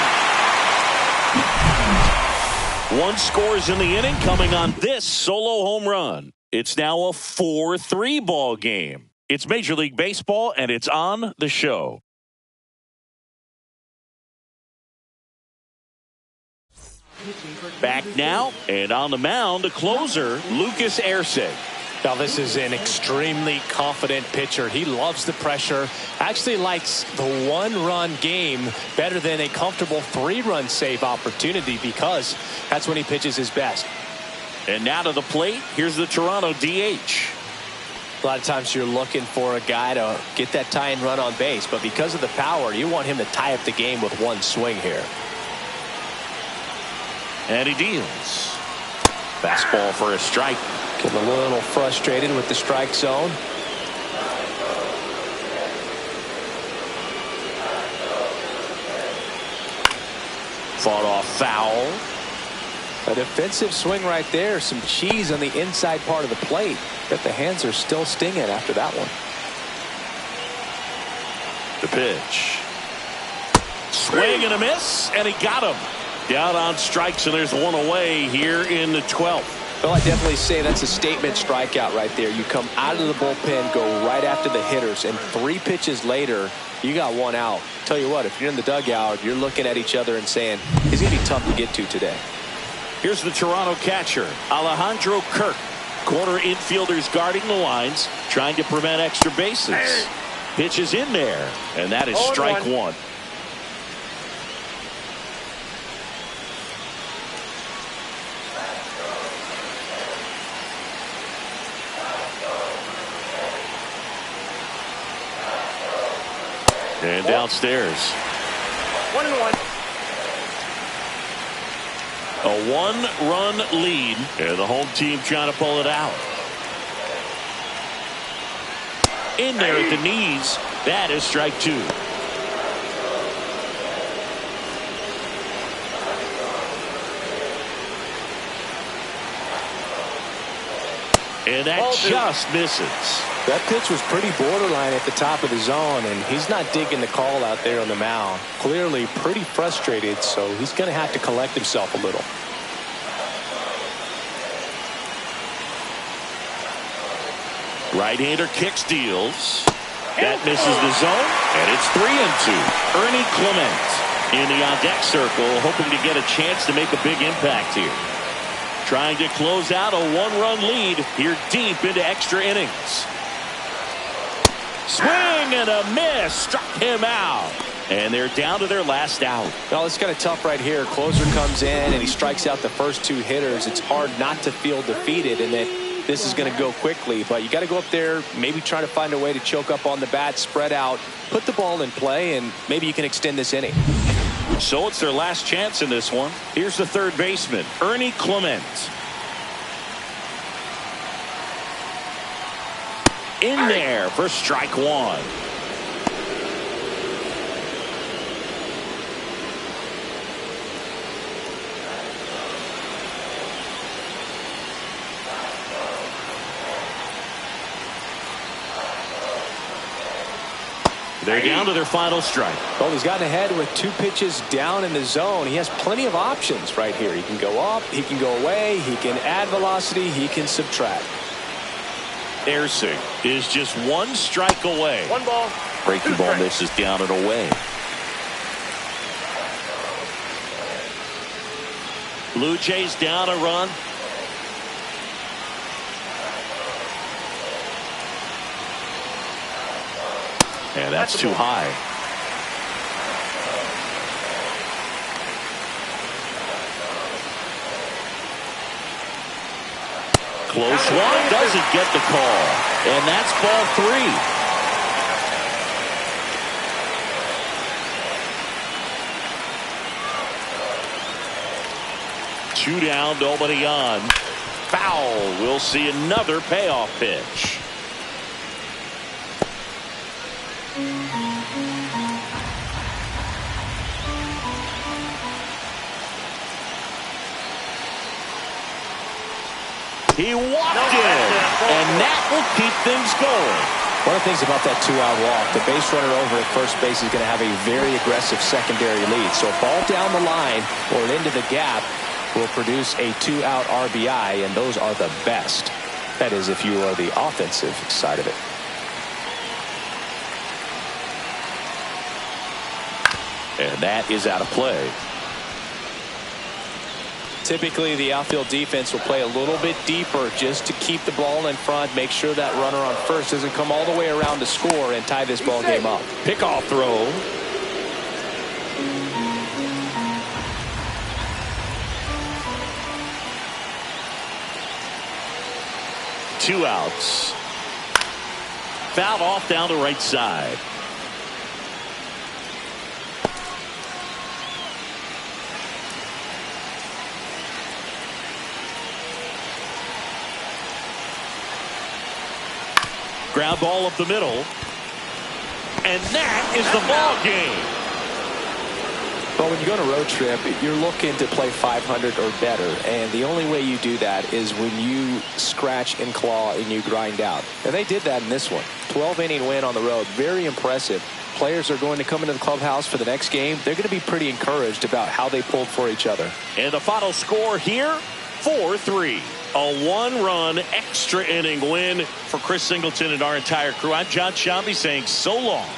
1 scores in the inning coming on this solo home run. It's now a 4-3 ball game. It's Major League Baseball, and it's on the show. Back now, and on the mound, the closer, Lucas Erceg. Now, this is an extremely confident pitcher. He loves the pressure. Actually likes the 1-run game better than a comfortable 3-run save opportunity because that's when he pitches his best. And now to the plate, here's the Toronto DH. A lot of times you're looking for a guy to get that tying run on base, but because of the power, you want him to tie up the game with 1 swing here. And he deals. Fastball for a strike. Getting a little frustrated with the strike zone. Fought off foul. A defensive swing right there. Some cheese on the inside part of the plate. But the hands are still stinging after that one. The pitch. Swing and a miss, and he got him. Down on strikes, and there's 1 away here in the 12th. Well, I definitely say that's a statement strikeout right there. You come out of the bullpen, go right after the hitters, and 3 pitches later, you got 1 out. Tell you what, if you're in the dugout, you're looking at each other and saying, he's going to be tough to get to today. Here's the Toronto catcher, Alejandro Kirk. Corner infielders guarding the lines, trying to prevent extra bases. Pitch is in there, and that is strike 1. And downstairs. 1-1. A 1-run lead, and the home team trying to pull it out. In there at the knees. That is strike 2. And that just misses. That pitch was pretty borderline at the top of the zone, and he's not digging the call out there on the mound. Clearly pretty frustrated, so he's going to have to collect himself a little. Right-hander kick steals. That misses the zone, and it's 3-2. Ernie Clement in the on-deck circle, hoping to get a chance to make a big impact here. Trying to close out a 1-run lead here deep into extra innings. Swing and a miss. Struck him out. And they're down to their last out. Well, it's kind of tough right here. Closer comes in and he strikes out the first 2 hitters. It's hard not to feel defeated and that this is going to go quickly. But you got to go up there, maybe try to find a way to choke up on the bat, spread out, put the ball in play, and maybe you can extend this inning. So it's their last chance in this one. Here's the third baseman, Ernie Clement. In there for strike 1. They're down to their final strike. Well, he's gotten ahead with 2 pitches down in the zone. He has plenty of options right here. He can go up, he can go away, he can add velocity, he can subtract. Ersing is just 1 strike away. 1 ball. Breaking ball misses down and away. Blue Jays down a run. And that's too high. Close one, doesn't get the call. And that's ball 3. 2 down, nobody on. Foul. We'll see another payoff pitch. He walked in, and that will keep things going. One of the things about that 2-out walk, the base runner over at first base is going to have a very aggressive secondary lead. So a ball down the line or into the gap will produce a 2-out RBI, and those are the best. That is, if you are the offensive side of it. And that is out of play. Typically, the outfield defense will play a little bit deeper just to keep the ball in front, make sure that runner on first doesn't come all the way around to score and tie this ball game up. Pickoff throw. Two outs. Fouled off down to right side. Ground ball up the middle. And that is the ball game. Well, when you go on a road trip, you're looking to play 500 or better. And the only way you do that is when you scratch and claw and you grind out. And they did that in this one. 12-inning win on the road. Very impressive. Players are going to come into the clubhouse for the next game. They're going to be pretty encouraged about how they pulled for each other. And the final score here, 4-3. A one-run extra inning win for Chris Singleton and our entire crew. I'm John Shambi saying so long.